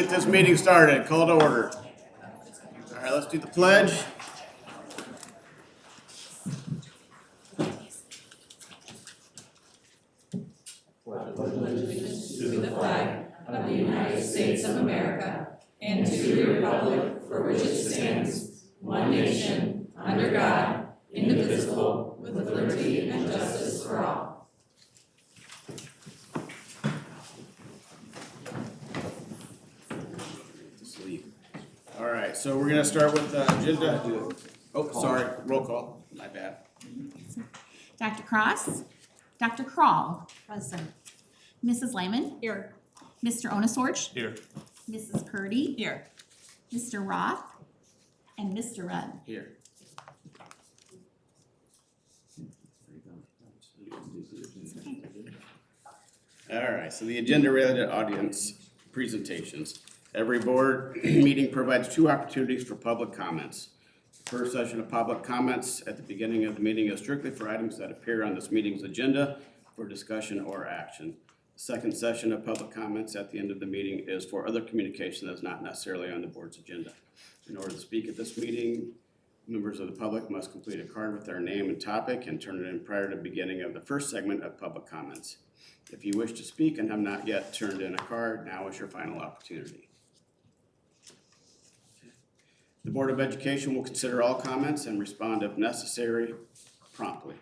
get this meeting started. Call to order. All right, let's do the pledge. To the flag of the United States of America and to the republic for which it stands, one nation, under God, indivisible, with liberty and justice for all. All right, so we're gonna start with the agenda. Oh, sorry, roll call, my bad. Dr. Cross? Dr. Kroll? Present. Mrs. Lehman? Here. Mr. Onesorge? Here. Mrs. Purdy? Here. Mr. Roth? And Mr. Rudd. Here. All right, so the agenda-related audience presentations. Every board meeting provides 2 opportunities for public comments. The first session of public comments at the beginning of the meeting is strictly for items that appear on this meeting's agenda for discussion or action. The second session of public comments at the end of the meeting is for other communication that's not necessarily on the board's agenda. In order to speak at this meeting, members of the public must complete a card with their name and topic and turn it in prior to the beginning of the first segment of public comments. If you wish to speak and have not yet turned in a card, now is your final opportunity. The Board of Education will consider all comments and respond if necessary promptly.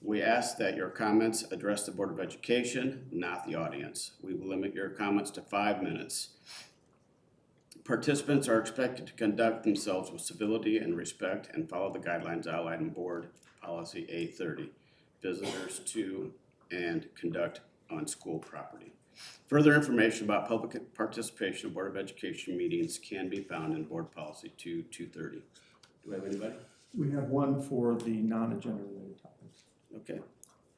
We ask that your comments address the Board of Education, not the audience. We will limit your comments to 5 minutes. Participants are expected to conduct themselves with civility and respect and follow the guidelines outlined in Board Policy A30. Visitors to and conduct on school property. Further information about public participation in Board of Education meetings can be found in Board Policy 230. Do we have anybody? We have one for the non-agenda related topics. Okay.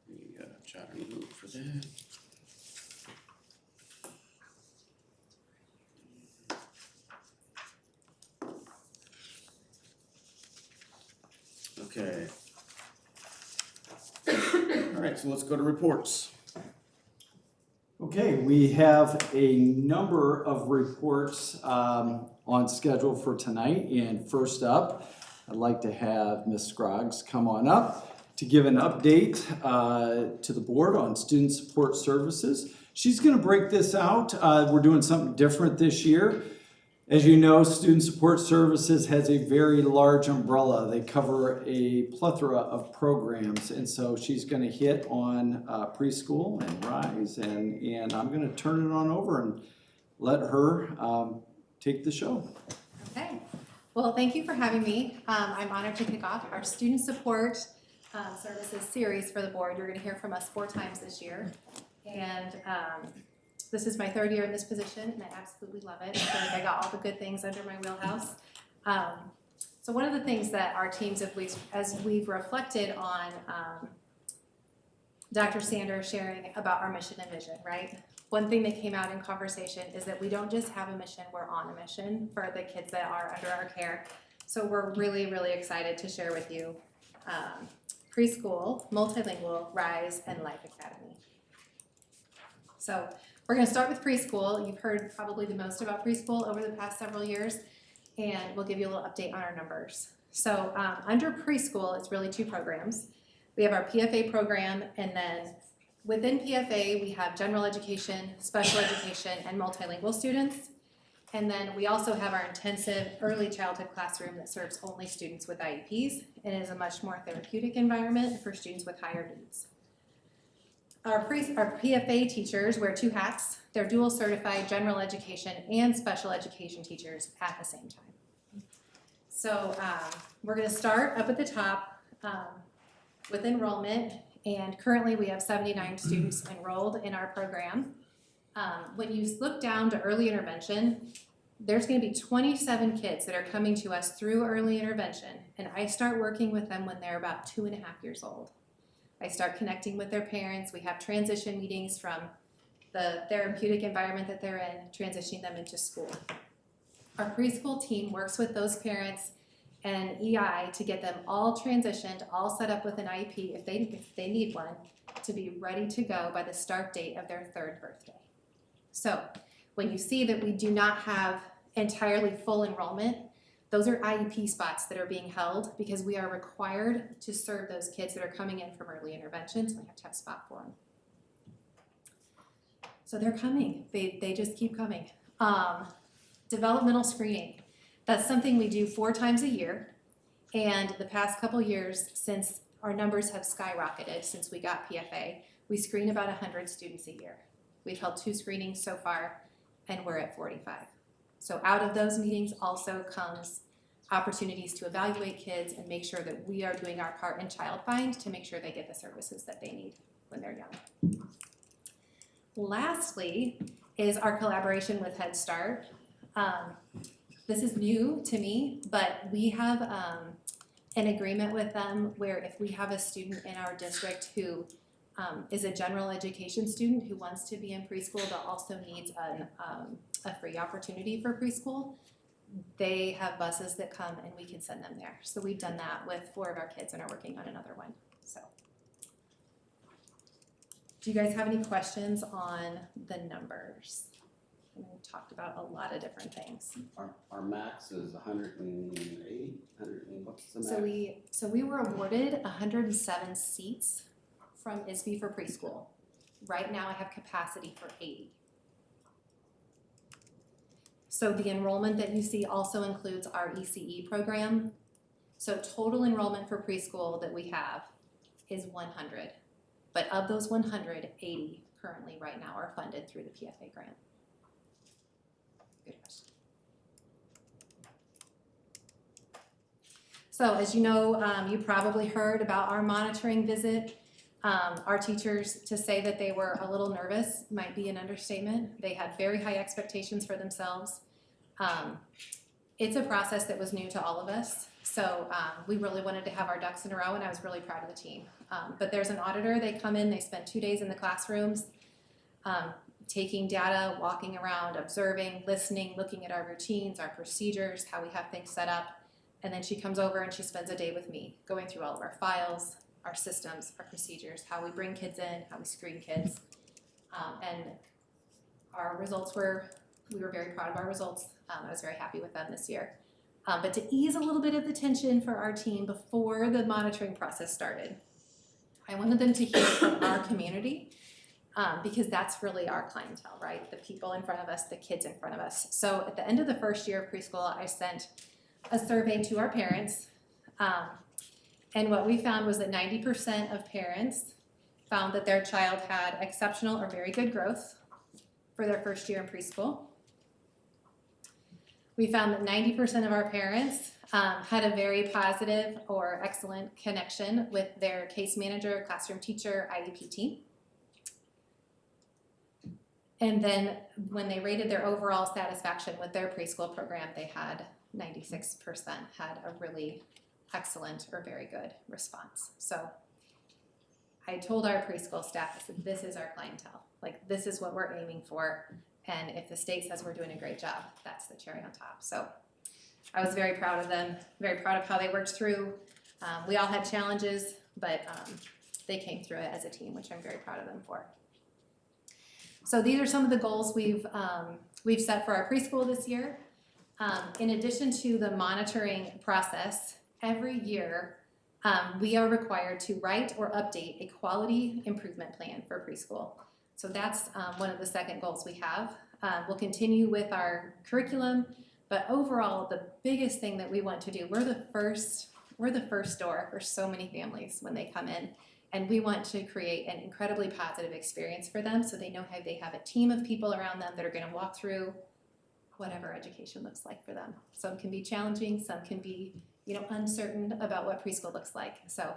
We got a chat and move for that. Okay. All right, so let's go to reports. Okay, we have a number of reports on schedule for tonight, and first up, I'd like to have Ms. Scroggs come on up to give an update to the board on student support services. She's going to break this out. We're doing something different this year. As you know, student support services has a very large umbrella. They cover a plethora of programs, and so she's going to hit on preschool and RISE, and I'm going to turn it on over and let her take the show. Okay, well, thank you for having me. I'm honored to kick off our student support services series for the board. You're going to hear from us 4 times this year, and this is my 3rd year in this position, and I absolutely love it. I feel like I got all the good things under my wheelhouse. So one of the things that our teams, as we've reflected on Dr. Sanders sharing about our mission and vision, right? One thing that came out in conversation is that we don't just have a mission, we're on a mission for the kids that are under our care. So we're really, really excited to share with you preschool, multilingual, RISE, and Life Academy. So we're going to start with preschool. You've heard probably the most about preschool over the past several years, and we'll give you a little update on our numbers. So under preschool, it's really 2 programs. We have our PFA program, and then within PFA, we have general education, special education, and multilingual students. And then we also have our intensive early childhood classroom that serves only students with IEPs and is a much more therapeutic environment for students with higher needs. Our PFA teachers wear 2 hats. They're dual certified general education and special education teachers at the same time. So we're going to start up at the top with enrollment, and currently we have 79 students enrolled in our program. When you look down to early intervention, there's going to be 27 kids that are coming to us through early intervention, and I start working with them when they're about 2.5 years old. I start connecting with their parents. We have transition meetings from the therapeutic environment that they're in, transitioning them into school. Our preschool team works with those parents and EI to get them all transitioned, all set up with an IEP if they need one, to be ready to go by the start date of their 3rd birthday. So When you see that we do not have entirely full enrollment, those are IEP spots that are being held because we are required to serve those kids that are coming in from early intervention, so we have to have a spot for them. So they're coming, they just keep coming. Developmental screening, that's something we do 4 times a year. And the past couple years, since our numbers have skyrocketed since we got PFA, we screen about 100 students a year. We've held 2 screenings so far, and we're at 45. So out of those meetings also comes opportunities to evaluate kids and make sure that we are doing our part in Child Find to make sure they get the services that they need when they're young. Lastly is our collaboration with Head Start. This is new to me, but we have an agreement with them where if we have a student in our district who is a general education student who wants to be in preschool but also needs a free opportunity for preschool, they have buses that come and we can send them there. So we've done that with 4 of our kids and are working on another one. So, do you guys have any questions on the numbers? We've talked about a lot of different things. Our max is 108, what's the max? So we were awarded 107 seats from ISB for preschool. Right now I have capacity for 80. So the enrollment that you see also includes our ECE program. So total enrollment for preschool that we have is 100. But of those 100, 80 currently right now are funded through the PFA grant. Good question. So as you know, you probably heard about our monitoring visit. Our teachers, to say that they were a little nervous might be an understatement. They had very high expectations for themselves. It's a process that was new to all of us. So we really wanted to have our ducks in a row, and I was really proud of the team. But there's an auditor, they come in, they spend 2 days in the classrooms, taking data, walking around, observing, listening, looking at our routines, our procedures, how we have things set up. And then she comes over and she spends a day with me, going through all of our files, our systems, our procedures, how we bring kids in, how we screen kids. And our results we were very proud of our results. I was very happy with them this year. But to ease a little bit of the tension for our team before the monitoring process started, I wanted them to hear from our community because that's really our clientele, right? The people in front of us, the kids in front of us. So at the end of the first year of preschool, I sent a survey to our parents. And what we found was that 90% of parents found that their child had exceptional or very good growth for their first year in preschool. We found that 90% of our parents had a very positive or excellent connection with their case manager, classroom teacher, IEP team. And then when they rated their overall satisfaction with their preschool program, they had 96% had a really excellent or very good response. So I told our preschool staff, I said, this is our clientele. Like, this is what we're aiming for. And if the state says we're doing a great job, that's the cherry on top. So I was very proud of them, very proud of how they worked through. We all had challenges, but they came through it as a team, which I'm very proud of them for. So these are some of the goals we've set for our preschool this year. In addition to the monitoring process, every year we are required to write or update a quality improvement plan for preschool. So that's one of the second goals we have. We'll continue with our curriculum, but overall, the biggest thing that we want to do, we're the first door for so many families when they come in, and we want to create an incredibly positive experience for them so they know how they have a team of people around them that are going to walk through whatever education looks like for them. Some can be challenging, some can be, uncertain about what preschool looks like. So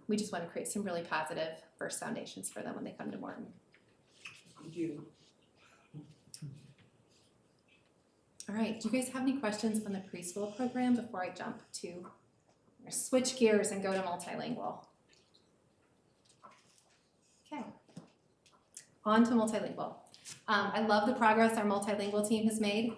we just want to create some really positive first foundations for them when they come to Morton. Thank you. All right, do you guys have any questions on the preschool program before I jump to, or switch gears and go to multilingual? Okay, on to multilingual. I love the progress our multilingual team has made.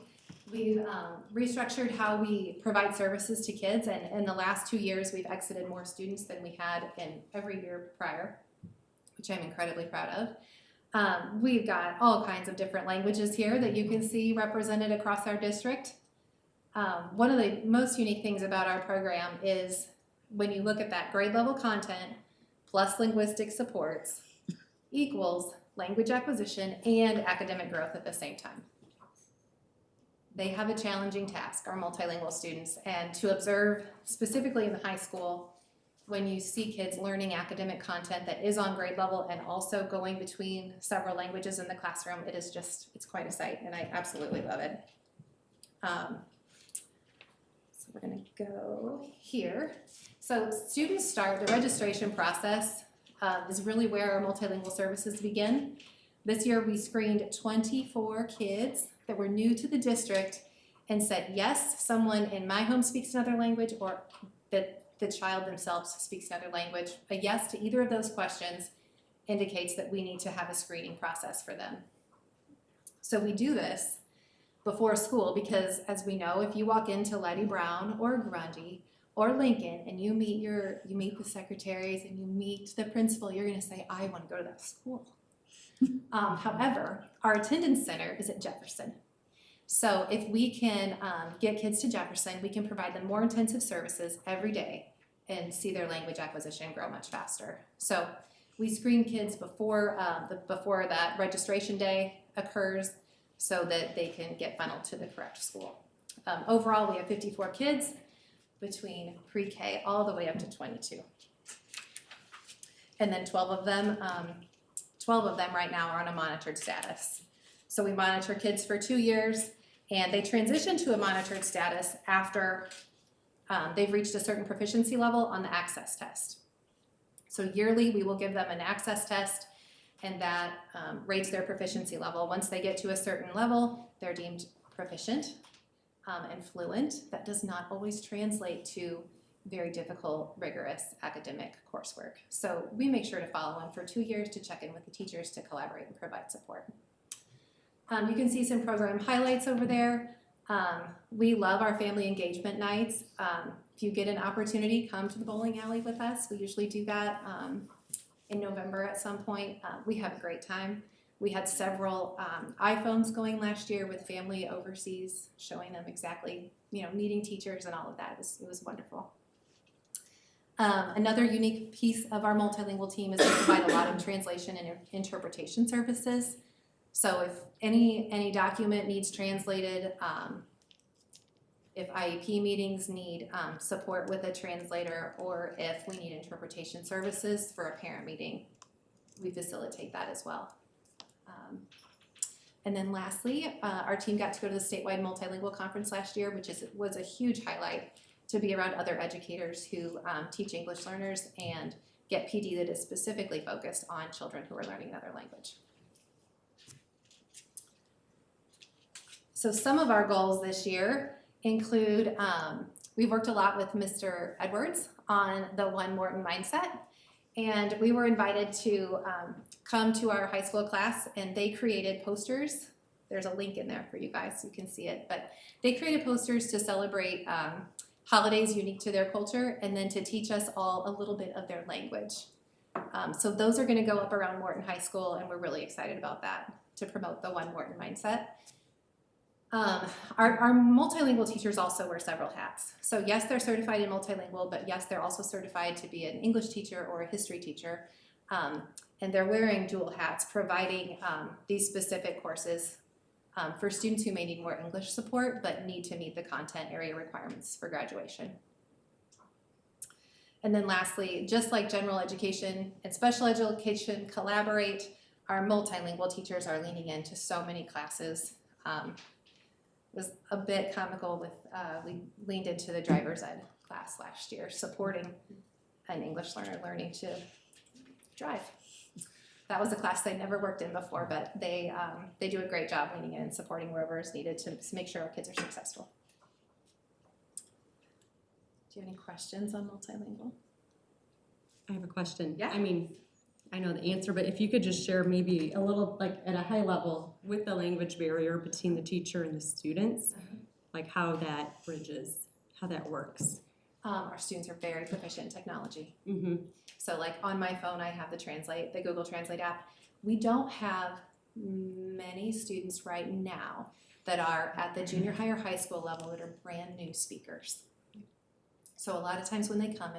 We've restructured how we provide services to kids, and in the last 2 years, we've exited more students than we had in every year prior, which I'm incredibly proud of. We've got all kinds of different languages here that you can see represented across our district. One of the most unique things about our program is when you look at that grade level content plus linguistic supports equals language acquisition and academic growth at the same time. They have a challenging task, our multilingual students, and to observe specifically in the high school, when you see kids learning academic content that is on grade level and also going between several languages in the classroom, it's quite a sight, and I absolutely love it. So we're gonna go here. So students start, the registration process is really where our multilingual services begin. This year we screened 24 kids that were new to the district and said, yes, someone in my home speaks another language, or that the child themselves speaks another language. A yes to either of those questions indicates that we need to have a screening process for them. So we do this before school because, as we know, if you walk into Letty Brown or Grundy or Lincoln and you meet the secretaries and you meet the principal, you're gonna say, I wanna go to that school. However, our attendance center is at Jefferson. So if we can get kids to Jefferson, we can provide them more intensive services every day and see their language acquisition grow much faster. So we screen kids before that registration day occurs so that they can get funneled to the correct school. Overall, we have 54 kids between pre-K all the way up to 22. And then 12 of them right now are on a monitored status. So we monitor kids for 2 years, and they transition to a monitored status after they've reached a certain proficiency level on the access test. So yearly, we will give them an access test, and that rates their proficiency level. Once they get to a certain level, they're deemed proficient and fluent. That does not always translate to very difficult, rigorous academic coursework. So we make sure to follow them for 2 years to check in with the teachers to collaborate and provide support. You can see some program highlights over there. We love our family engagement nights. If you get an opportunity, come to the bowling alley with us. We usually do that in November at some point. We have a great time. We had several iPhones going last year with family overseas, showing them exactly, meeting teachers and all of that. It was wonderful. Another unique piece of our multilingual team is we provide a lot of translation and interpretation services. So if any document needs translated, if IEP meetings need support with a translator, or if we need interpretation services for a parent meeting, we facilitate that as well. And then lastly, our team got to go to the statewide multilingual conference last year, which was a huge highlight to be around other educators who teach English learners and get PD that is specifically focused on children who are learning another language. So some of our goals this year include, we've worked a lot with Mr. Edwards on the One Morton mindset, and we were invited to come to our high school class, and they created posters. There's a link in there for you guys so you can see it, but they created posters to celebrate holidays unique to their culture, and then to teach us all a little bit of their language. So those are gonna go up around Morton High School, and we're really excited about that to promote the One Morton mindset. Our multilingual teachers also wear several hats. So yes, they're certified in multilingual, but yes, they're also certified to be an English teacher or a history teacher. And they're wearing dual hats, providing these specific courses for students who may need more English support, but need to meet the content area requirements for graduation. And then lastly, just like general education and special education collaborate, our multilingual teachers are leaning into so many classes. It was a bit comical with, we leaned into the driver's ed class last year, supporting an English learner learning to drive. That was a class they never worked in before, but they do a great job leaning in and supporting wherever is needed to make sure our kids are successful. Do you have any questions on multilingual? I have a question. Yeah. I mean, I know the answer, but if you could just share maybe a little, like at a high level, with the language barrier between the teacher and the students, like how that bridges, how that works. Our students are very proficient in technology. Mm-hmm. So like on my phone, I have the Google Translate app. We don't have many students right now that are at the junior high or high school level that are brand new speakers. So a lot of times when they come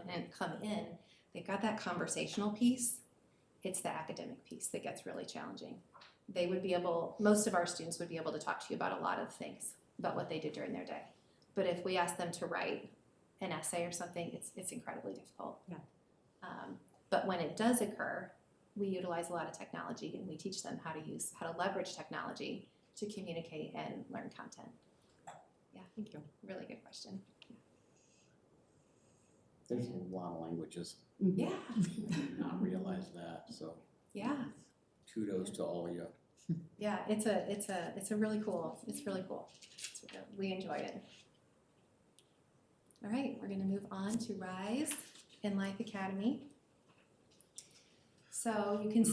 in, they've got that conversational piece. It's the academic piece that gets really challenging. Most of our students would be able to talk to you about a lot of things about what they did during their day. But if we ask them to write an essay or something, it's incredibly difficult. Yeah. But when it does occur, we utilize a lot of technology and we teach them how to leverage technology to communicate and learn content. Yeah, Thank you. really good question. There's a lot of languages, Yeah, not realize that, so yeah, kudos to all of you. yeah. It's really cool. We enjoy it. All right, we're gonna move on to Rise and Life Academy. So you can,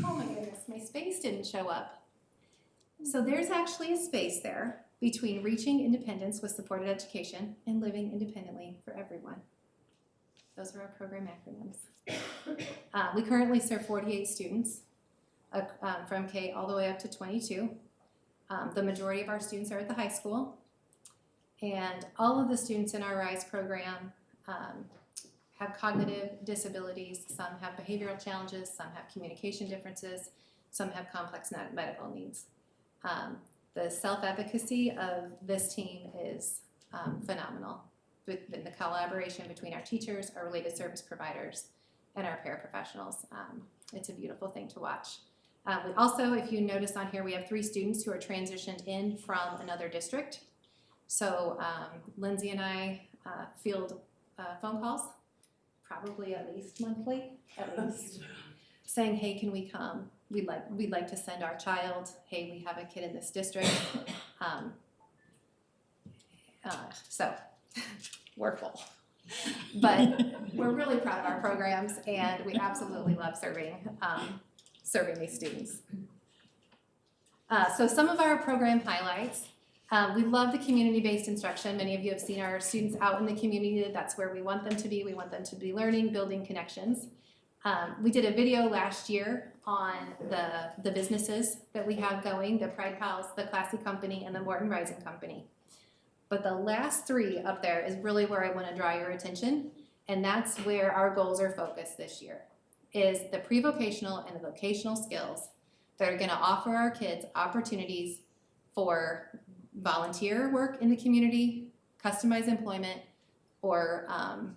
oh my goodness, my space didn't show up. So there's actually a space there between reaching independence with supported education and living independently for everyone. Those are our program acronyms. We currently serve 48 students from K all the way up to 22. The majority of our students are at the high school. And all of the students in our RISE program have cognitive disabilities. Some have behavioral challenges, some have communication differences, some have complex medical needs. The self-efficacy of this team is phenomenal. With the collaboration between our teachers, our related service providers, and our paraprofessionals. It's a beautiful thing to watch. We also, if you notice on here, we have 3 students who are transitioned in from another district. So Lindsay and I field phone calls, probably at least monthly, saying, hey, can we come? We'd like to send our child. Hey, we have a kid in this district. So we're full. But we're really proud of our programs, and we absolutely love serving these students. So some of our program highlights. We love the community-based instruction. Many of you have seen our students out in the community. That's where we want them to be. We want them to be learning, building connections. We did a video last year on the businesses that we have going, the Pride Pals, the Classy Company, and the Morton Rising Company. But the last 3 up there is really where I want to draw your attention, and that's where our goals are focused this year, is the pre-vocational and the vocational skills that are going to offer our kids opportunities for volunteer work in the community, customized employment, or oh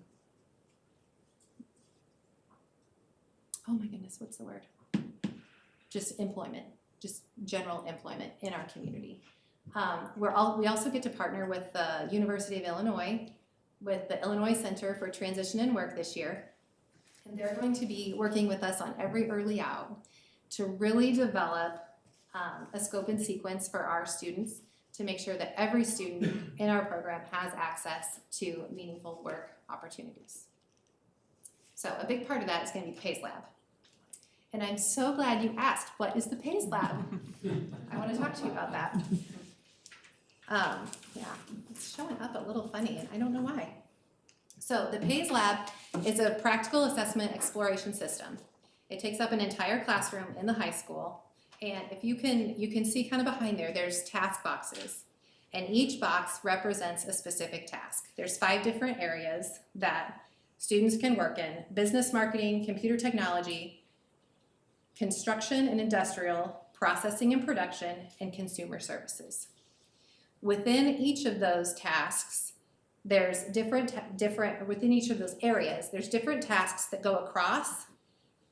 my goodness, what's the word? Just employment, just general employment in our community. We also get to partner with the University of Illinois, with the Illinois Center for Transition and Work this year. And they're going to be working with us on every early out to really develop a scope and sequence for our students to make sure that every student in our program has access to meaningful work opportunities. So a big part of that is going to be the PACE Lab. And I'm so glad you asked, what is the PACE Lab? I want to talk to you about that. Yeah, it's showing up a little funny, and I don't know why. So the PACE Lab is a practical assessment exploration system. It takes up an entire classroom in the high school, and if you can see kind of behind there, there's task boxes, and each box represents a specific task. There's 5 different areas that students can work in: business marketing, computer technology, construction and industrial, processing and production, and consumer services. Within each of those tasks, there's within each of those areas, there's different tasks that go across,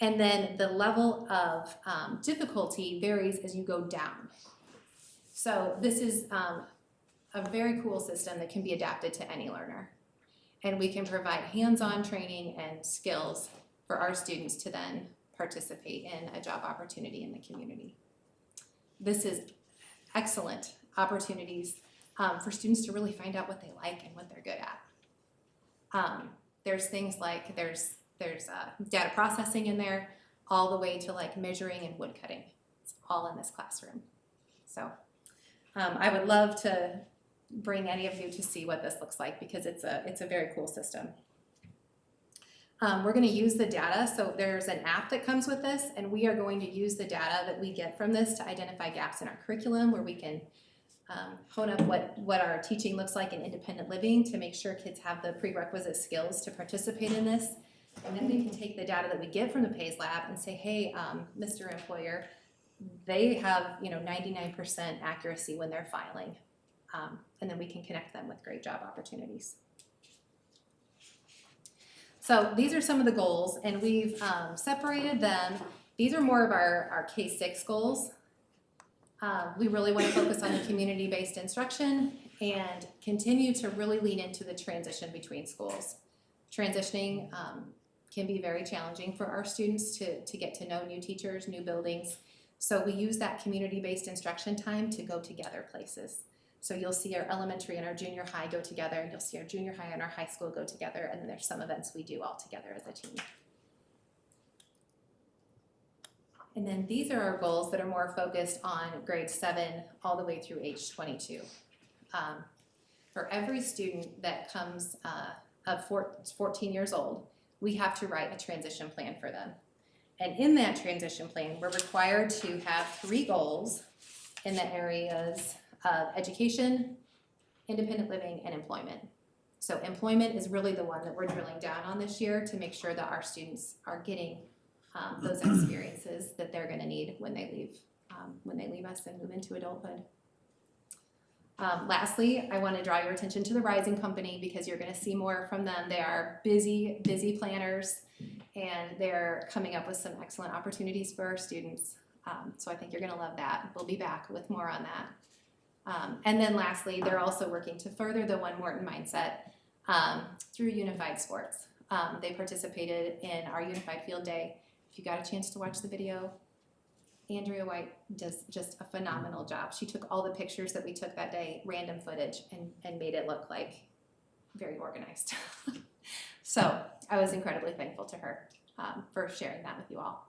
and then the level of difficulty varies as you go down. So this is a very cool system that can be adapted to any learner. And we can provide hands-on training and skills for our students to then participate in a job opportunity in the community. This is excellent opportunities for students to really find out what they like and what they're good at. There's things like there's data processing in there, all the way to like measuring and wood cutting. It's all in this classroom. So I would love to bring any of you to see what this looks like, because it's a very cool system. We're gonna use the data, so there's an app that comes with this, and we are going to use the data that we get from this to identify gaps in our curriculum where we can hone up what our teaching looks like in independent living to make sure kids have the prerequisite skills to participate in this. And then we can take the data that we get from the PACE lab and say, hey, Mr. Employer, they have 99% accuracy when they're filing. And then we can connect them with great job opportunities. So these are some of the goals, and we've separated them. These are more of our K-6 goals. We really want to focus on the community-based instruction and continue to really lean into the transition between schools. Transitioning can be very challenging for our students to get to know new teachers, new buildings. So we use that community-based instruction time to go together places. So you'll see our elementary and our junior high go together, and you'll see our junior high and our high school go together, and then there's some events we do all together as a team. And then these are our goals that are more focused on grade 7 all the way through age 22. For every student that comes of 14 years old, we have to write a transition plan for them. And in that transition plan, we're required to have 3 goals in the areas of education, independent living, and employment. So employment is really the one that we're drilling down on this year to make sure that our students are getting those experiences that they're gonna need when they leave us and move into adulthood. Lastly, I wanna draw your attention to the Rising Company because you're gonna see more from them. They are busy planners, and they're coming up with some excellent opportunities for our students. So I think you're gonna love that. We'll be back with more on that. And then lastly, they're also working to further the One Morton mindset through unified sports. They participated in our unified field day. If you got a chance to watch the video, Andrea White does just a phenomenal job. She took all the pictures that we took that day, random footage, and made it look like very organized. So I was incredibly thankful to her for sharing that with you all.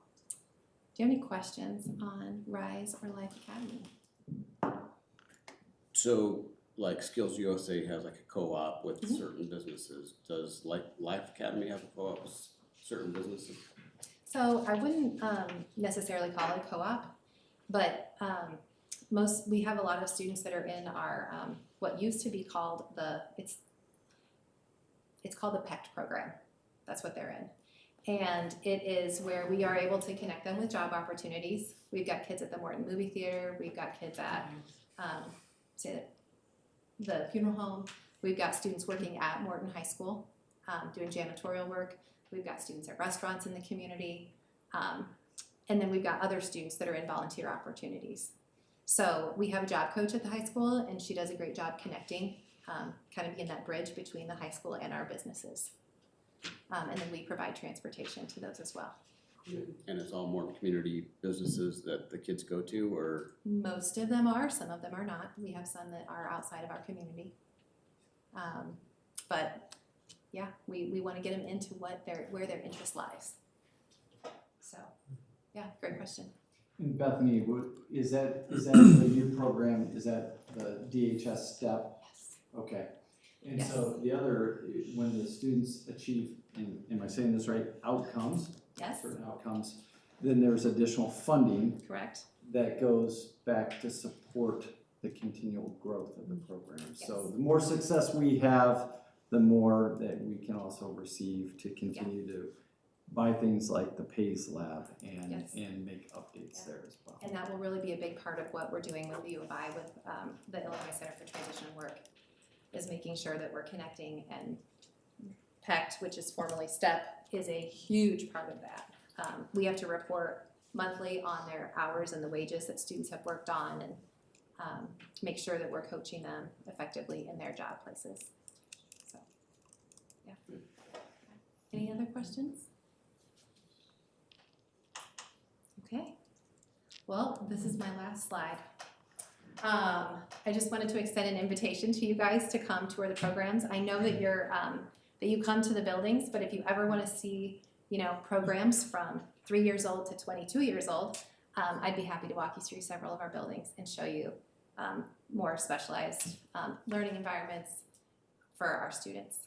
Do you have any questions on Rise or Life Academy? So, like Skills USA has like a co-op with certain businesses. Does Life Academy have a co-op with certain businesses? So I wouldn't necessarily call it a co-op, but we have a lot of students that are in our what used to be called it's called the PECT program. That's what they're in. And it is where we are able to connect them with job opportunities. We've got kids at the Morton movie theater, we've got kids at the funeral home, we've got students working at Morton High School doing janitorial work. We've got students at restaurants in the community, and then we've got other students that are in volunteer opportunities. So we have a job coach at the high school, and she does a great job connecting, kind of being that bridge between the high school and our businesses. And then we provide transportation to those as well. And it's all more community businesses that the kids go to, or? Most of them are, some of them are not. We have some that are outside of our community. But yeah, we want to get them into where their interest lies. So, yeah, great question. And Bethany, is that the new program, is that the DHS STEP? Yes. Okay. And Yes. so the other, when the students achieve, and am I saying this right, outcomes, Yes, certain outcomes, then there's additional funding correct. that goes back to support the continual growth of the program. So Yes. the more success we have, the more that we can also receive to continue to buy things like the PACE lab and Yes. and make updates Yeah. there as well. And that will really be a big part of what we're doing with the U of I with the Illinois Center for Transition Work, is making sure that we're connecting, and PECT, which is formerly STEP, is a huge part of that. We have to report monthly on their hours and the wages that students have worked on, and make sure that we're coaching them effectively in their job places. So, yeah. Any other questions? Okay. Well, this is my last slide. I just wanted to extend an invitation to you guys to come tour the programs. I know that that you come to the buildings, but if you ever want to see, programs from 3 years old to 22 years old, I'd be happy to walk you through several of our buildings and show you more specialized learning environments for our students.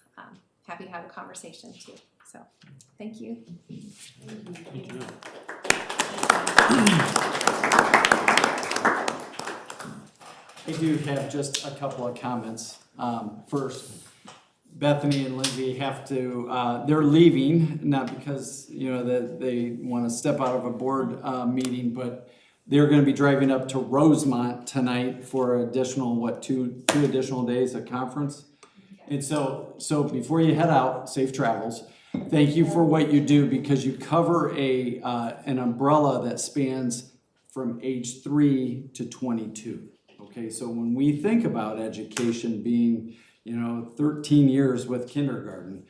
happy to have a conversation too. So, thank you. I do have just a couple of comments. First, Bethany and Lindsay have to, they're leaving, not because, that they want to step out of a board meeting, but they're going to be driving up to Rosemont tonight for additional, two additional days of conference. And so before you head out, safe travels. Thank you for what you do, because you cover an umbrella that spans from age 3 to 22. Okay, so when we think about education being, 13 years with kindergarten,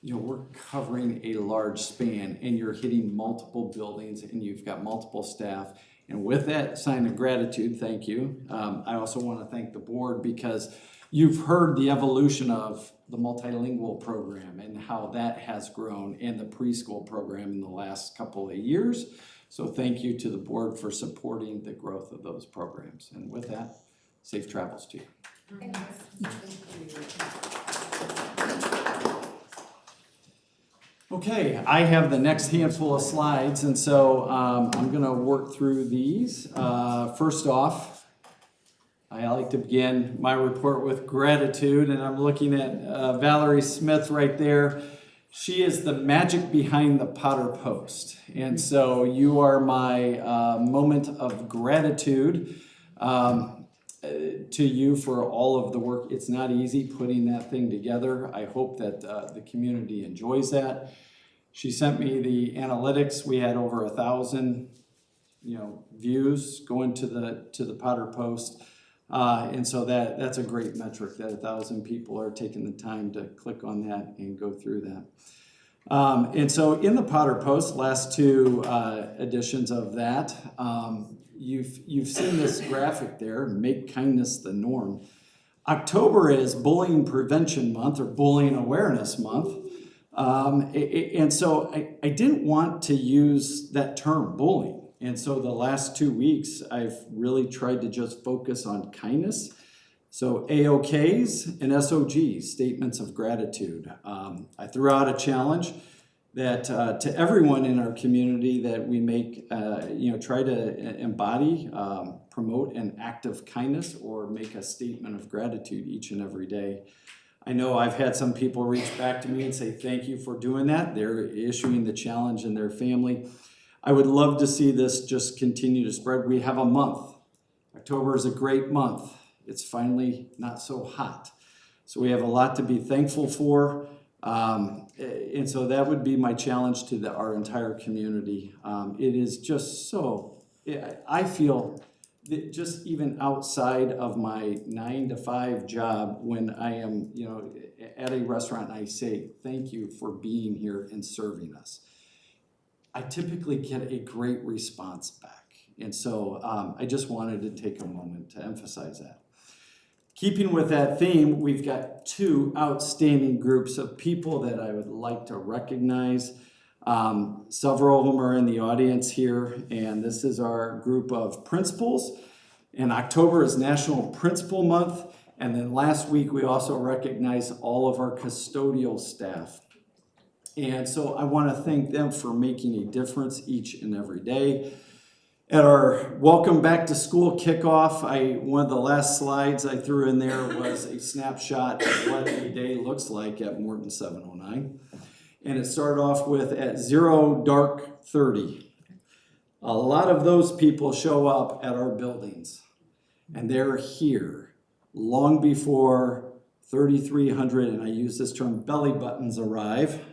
we're covering a large span, and you're hitting multiple buildings, and you've got multiple staff. And with that sign of gratitude, thank you. I also want to thank the board, because you've heard the evolution of the multilingual program and how that has grown, and the preschool program in the last couple of years. So thank you to the board for supporting the growth of those programs. And with that, safe travels to you. Okay, I have the next handful of slides, and so I'm going to work through these. First off, I like to begin my report with gratitude, and I'm looking at Valerie Smith right there. She is the magic behind the Potter Post, and so you are my moment of gratitude to you for all of the work. It's not easy putting that thing together. I hope that the community enjoys that. She sent me the analytics. We had over 1,000, views going to the Potter Post, and so that's a great metric, that 1,000 people are taking the time to click on that and go through that. And so in the Potter Post, last two editions of that, you've seen this graphic there, make kindness the norm. October is Bullying Prevention Month, or Bullying Awareness Month. And so I didn't want to use that term, bullying. And so the last 2 weeks, I've really tried to just focus on kindness. So AOKs and SOGs, statements of gratitude. I threw out a challenge that to everyone in our community, that we make, try to embody, promote an act of kindness, or make a statement of gratitude each and every day. I know I've had some people reach back to me and say, thank you for doing that. They're issuing the challenge in their family. I would love to see this just continue to spread. We have a month. October is a great month. It's finally not so hot. So we have a lot to be thankful for. And so that would be my challenge to our entire community. It is just so, I feel that just even outside of my 9 to 5 job, when I am, at a restaurant, and I say, thank you for being here and serving us, I typically get a great response back. And so I just wanted to take a moment to emphasize that. Keeping with that theme, we've got 2 outstanding groups of people that I would like to recognize. Several of them are in the audience here, and this is our group of principals. And October is National Principal Month, and then last week we also recognized all of our custodial staff. And so I want to thank them for making a difference each and every day. At our Welcome Back to School kickoff, one of the last slides I threw in there was a snapshot of what a day looks like at Morton 709. And it started off with at 0 dark 30. A lot of those people show up at our buildings, and they're here long before 3,300, and I use this term, belly buttons arrive.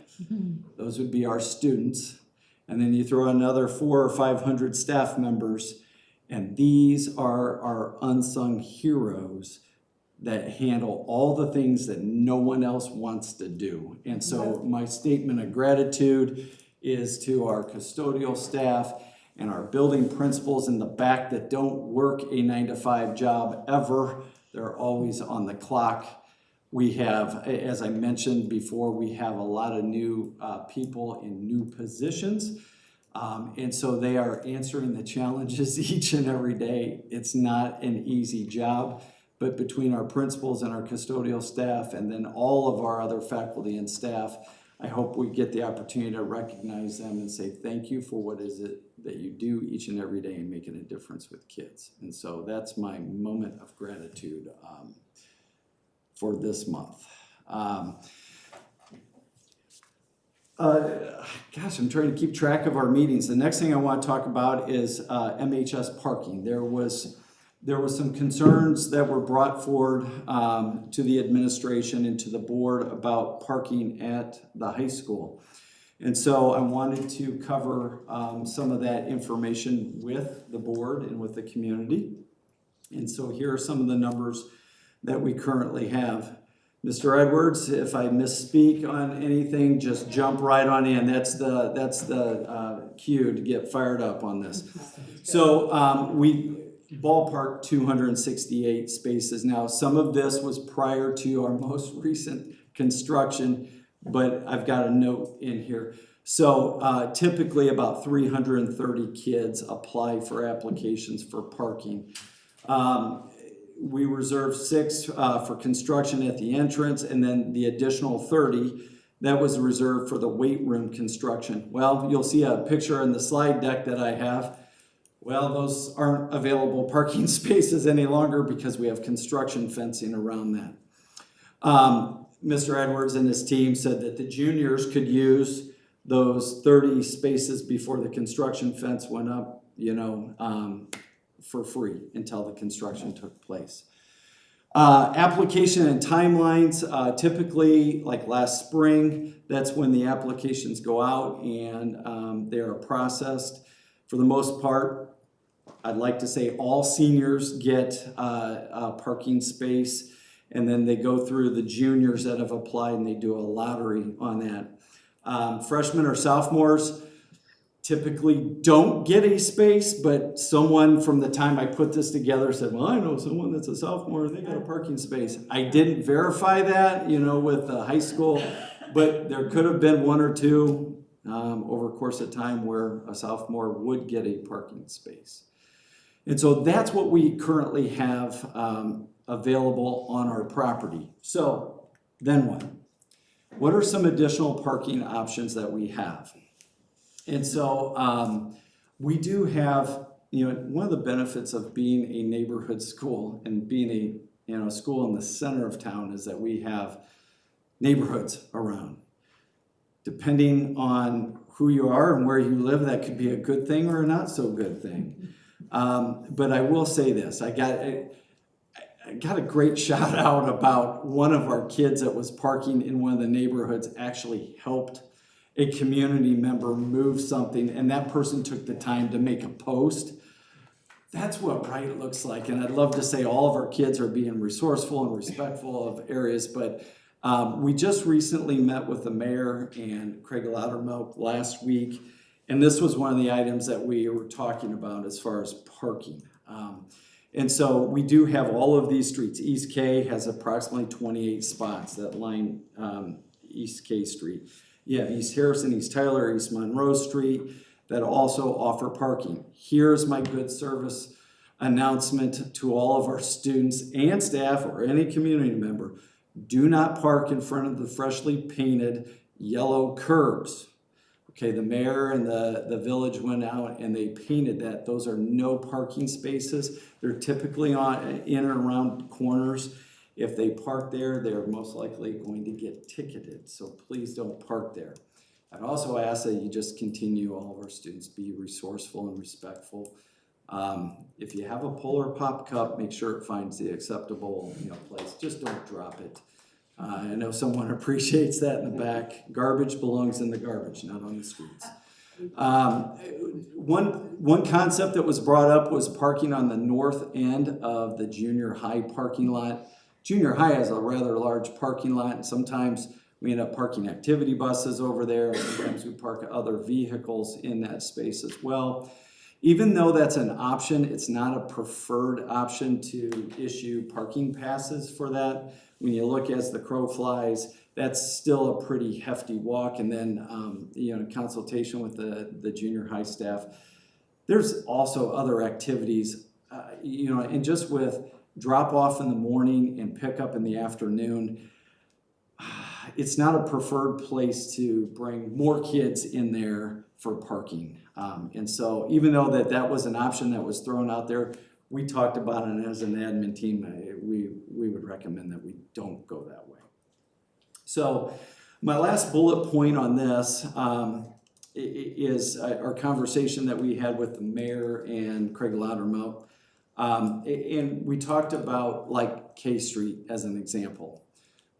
Those would be our students. And then you throw another 400 or 500 staff members, and these are our unsung heroes that handle all the things that no one else wants to do. And so my statement of gratitude is to our custodial staff and our building principals in the back that don't work a 9 to 5 job ever. They're always on the clock. We have, as I mentioned before, we have a lot of new people in new positions. And so they are answering the challenges each and every day. It's not an easy job, but between our principals and our custodial staff and then all of our other faculty and staff, I hope we get the opportunity to recognize them and say thank you for what is it that you do each and every day and making a difference with kids. And so that's my moment of gratitude for this month. Gosh, I'm trying to keep track of our meetings. The next thing I want to talk about is MHS parking. There was some concerns that were brought forward to the administration and to the board about parking at the high school. And so I wanted to cover some of that information with the board and with the community. And so here are some of the numbers that we currently have. Mr. Edwards, if I misspeak on anything, just jump right on in. That's the cue to get fired up on this. So we ballpark 268 spaces. Now, some of this was prior to our most recent construction, but I've got a note in here. So typically about 330 kids apply for applications for parking. We reserved 6 for construction at the entrance, and then the additional 30, that was reserved for the weight room construction. Well, you'll see a picture in the slide deck that I have. Well, those aren't available parking spaces any longer because we have construction fencing around that. Mr. Edwards and his team said that the juniors could use those 30 spaces before the construction fence went up, for free until the construction took place. Application and timelines, typically like last spring, that's when the applications go out and they are processed. For the most part, I'd like to say all seniors get a parking space, and then they go through the juniors that have applied and they do a lottery on that. Freshmen or sophomores typically don't get a space, but someone from the time I put this together said, well, I know someone that's a sophomore, they got a parking space. I didn't verify that, with the high school, but there could have been 1 or 2 over a course of time where a sophomore would get a parking space. And so that's what we currently have available on our property. So then what? What are some additional parking options that we have? And so we do have, one of the benefits of being a neighborhood school and being a school in the center of town is that we have neighborhoods around. Depending on who you are and where you live, that could be a good thing or a not so good thing. But I will say this, I got a great shout out about one of our kids that was parking in one of the neighborhoods actually helped a community member move something, and that person took the time to make a post. That's what right looks like, and I'd love to say all of our kids are being resourceful and respectful of areas, but we just recently met with the mayor and Craig Loudermilk last week, and this was one of the items that we were talking about as far as parking. And so we do have all of these streets. East K has approximately 28 spots that line East K Street. You have East Harrison, East Tyler, East Monroe Street that also offer parking. Here's my good service announcement to all of our students and staff or any community member. Do not park in front of the freshly painted yellow curbs. Okay, the mayor and the village went out and they painted that. Those are no parking spaces. They're typically in and around corners. If they park there, they're most likely going to get ticketed. So please don't park there. I'd also ask that you just continue, all of our students, be resourceful and respectful. If you have a Polar Pop cup, make sure it finds the acceptable place. Just don't drop it. I know someone appreciates that in the back. Garbage belongs in the garbage, not on the streets. One concept that was brought up was parking on the north end of the junior high parking lot. Junior high has a rather large parking lot, and sometimes we end up parking activity buses over there, and sometimes we park other vehicles in that space as well. Even though that's an option, it's not a preferred option to issue parking passes for that. When you look as the crow flies, that's still a pretty hefty walk, and then in consultation with the junior high staff, there's also other activities, and just with drop off in the morning and pick up in the afternoon, it's not a preferred place to bring more kids in there for parking. And so even though that was an option that was thrown out there, we talked about it as an admin team, we would recommend that we don't go that way. So my last bullet point on this is our conversation that we had with the mayor and Craig Loudermilk. And we talked about like K Street as an example.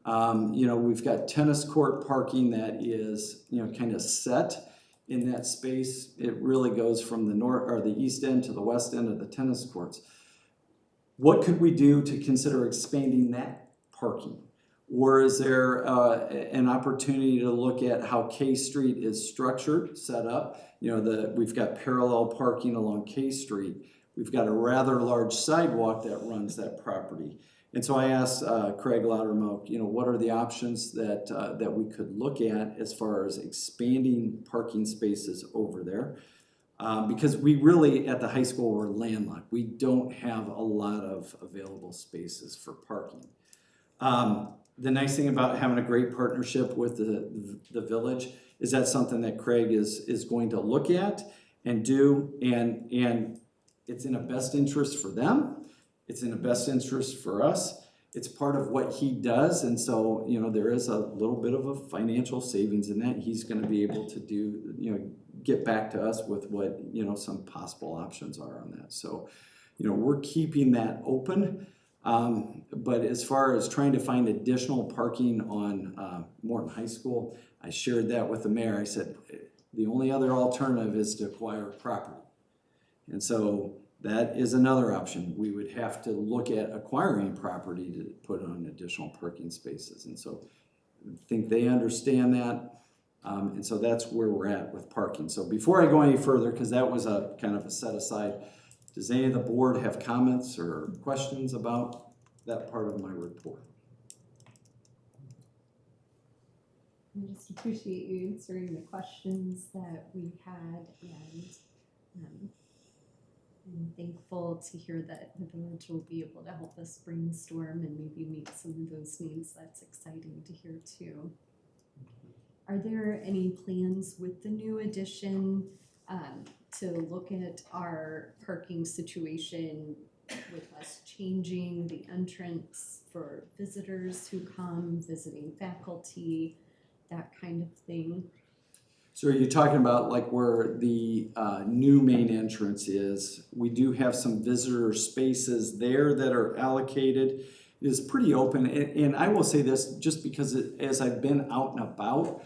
We've got tennis court parking that is, kind of set in that space. It really goes from the north or the east end to the west end of the tennis courts. What could we do to consider expanding that parking? Or is there an opportunity to look at how K Street is structured, set up? We've got parallel parking along K Street. We've got a rather large sidewalk that runs that property. And so I asked Craig Loudermilk, what are the options that we could look at as far as expanding parking spaces over there? Because we really, at the high school, we're landlocked. We don't have a lot of available spaces for parking. The nice thing about having a great partnership with the village is that something that Craig is going to look at and do, and it's in the best interest for them. It's in the best interest for us. It's part of what he does, and so there is a little bit of a financial savings in that. He's going to be able to do, get back to us with what some possible options are on that. So, we're keeping that open. But as far as trying to find additional parking on Morton High School, I shared that with the mayor. I said the only other alternative is to acquire property, and so that is another option. We would have to look at acquiring property to put on additional parking spaces. And so I think they understand that. And so that's where we're at with parking. So before I go any further, because that was a kind of a set aside, does any of the board have comments or questions about that part of my report? I just appreciate you answering the questions that we had, and I'm thankful to hear that the village will be able to help us brainstorm and maybe meet some of those needs. That's exciting to hear too. Are there any plans with the new addition to look at our parking situation with us changing the entrance for visitors who come, visiting faculty, that kind of thing? So are you talking about like where the new main entrance is? We do have some visitor spaces there that are allocated. It is pretty open, and I will say this just because as I've been out and about,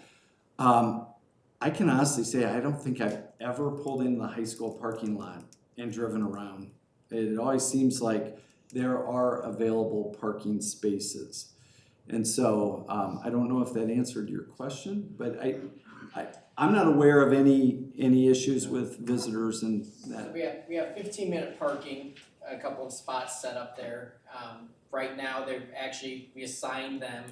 I can honestly say I don't think I've ever pulled in the high school parking lot and driven around. It always seems like there are available parking spaces. And so I don't know if that answered your question, but I'm not aware of any issues with visitors and that. We have 15-minute parking, a couple of spots set up there. Right now, we assigned them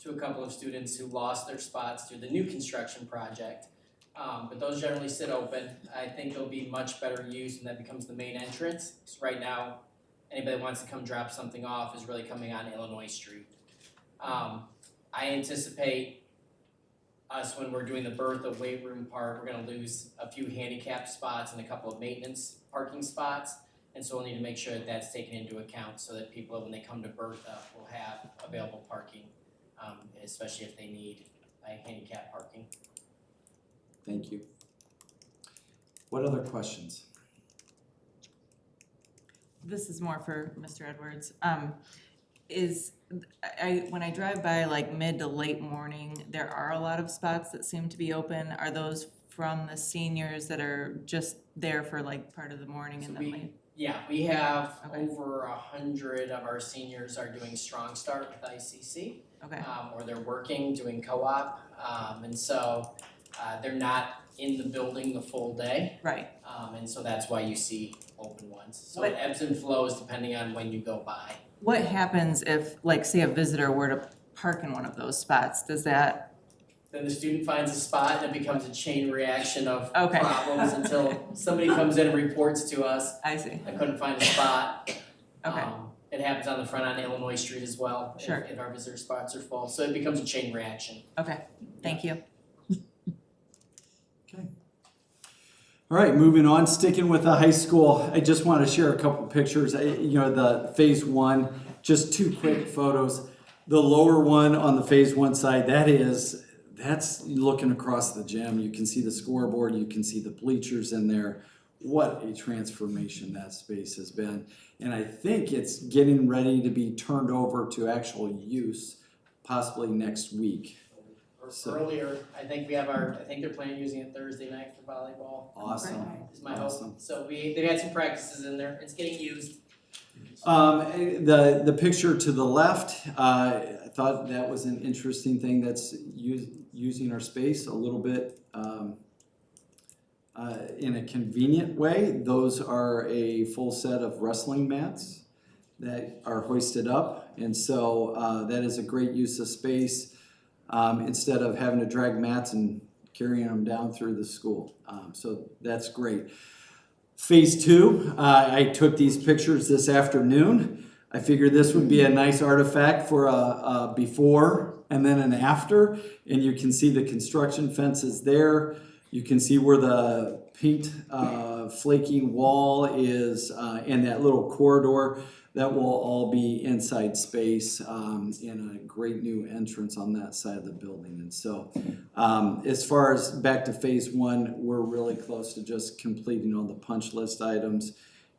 to a couple of students who lost their spots through the new construction project. But those generally sit open. I think they'll be much better used when that becomes the main entrance. Because right now, anybody that wants to come drop something off is really coming on Illinois Street. I anticipate us, when we're doing the Bertha weight room part, we're going to lose a few handicap spots and a couple of maintenance parking spots. And so we'll need to make sure that that's taken into account so that people, when they come to Bertha, will have available parking, especially if they need handicap parking. Thank you. What other questions? This is more for Mr. Edwards. When I drive by like mid to late morning, there are a lot of spots that seem to be open. Are those from the seniors that are just there for like part of the morning and then late? Yeah, we have over 100 of our seniors are doing Strong Start with ICC. Okay. Or they're working, doing co-op, and so they're not in the building the full day. Right. And so that's why you see open ones. So it ebbs and flows depending on when you go by. What happens if, like, say a visitor were to park in one of those spots? Does that? Then the student finds a spot and it becomes a chain reaction of Okay. problems until somebody comes in and reports to us, I see. I couldn't find a spot. Okay. It happens on the front on Illinois Street as well, Sure. if our visitor spots are full, so it becomes a chain reaction. Okay, thank you. All right, moving on, sticking with the high school, I just want to share a couple pictures. The phase one, just two quick photos. The lower one on the phase one side, that's looking across the gym. You can see the scoreboard, you can see the bleachers in there. What a transformation that space has been. And I think it's getting ready to be turned over to actual use, possibly next week. So- Earlier, I think they're planning using it Thursday night for volleyball. Awesome. Is my Awesome. hope. So they've had some practices in there. It's getting used. The picture to the left, I thought that was an interesting thing. That's using our space a little bit in a convenient way. Those are a full set of wrestling mats that are hoisted up, and so that is a great use of space instead of having to drag mats and carrying them down through the school. So that's great. Phase two, I took these pictures this afternoon. I figured this would be a nice artifact for a before and then an after. And you can see the construction fences there. You can see where the paint flaking wall is and that little corridor. That will all be inside space in a great new entrance on that side of the building. And so as far as back to phase one, we're really close to just completing all the punch list items.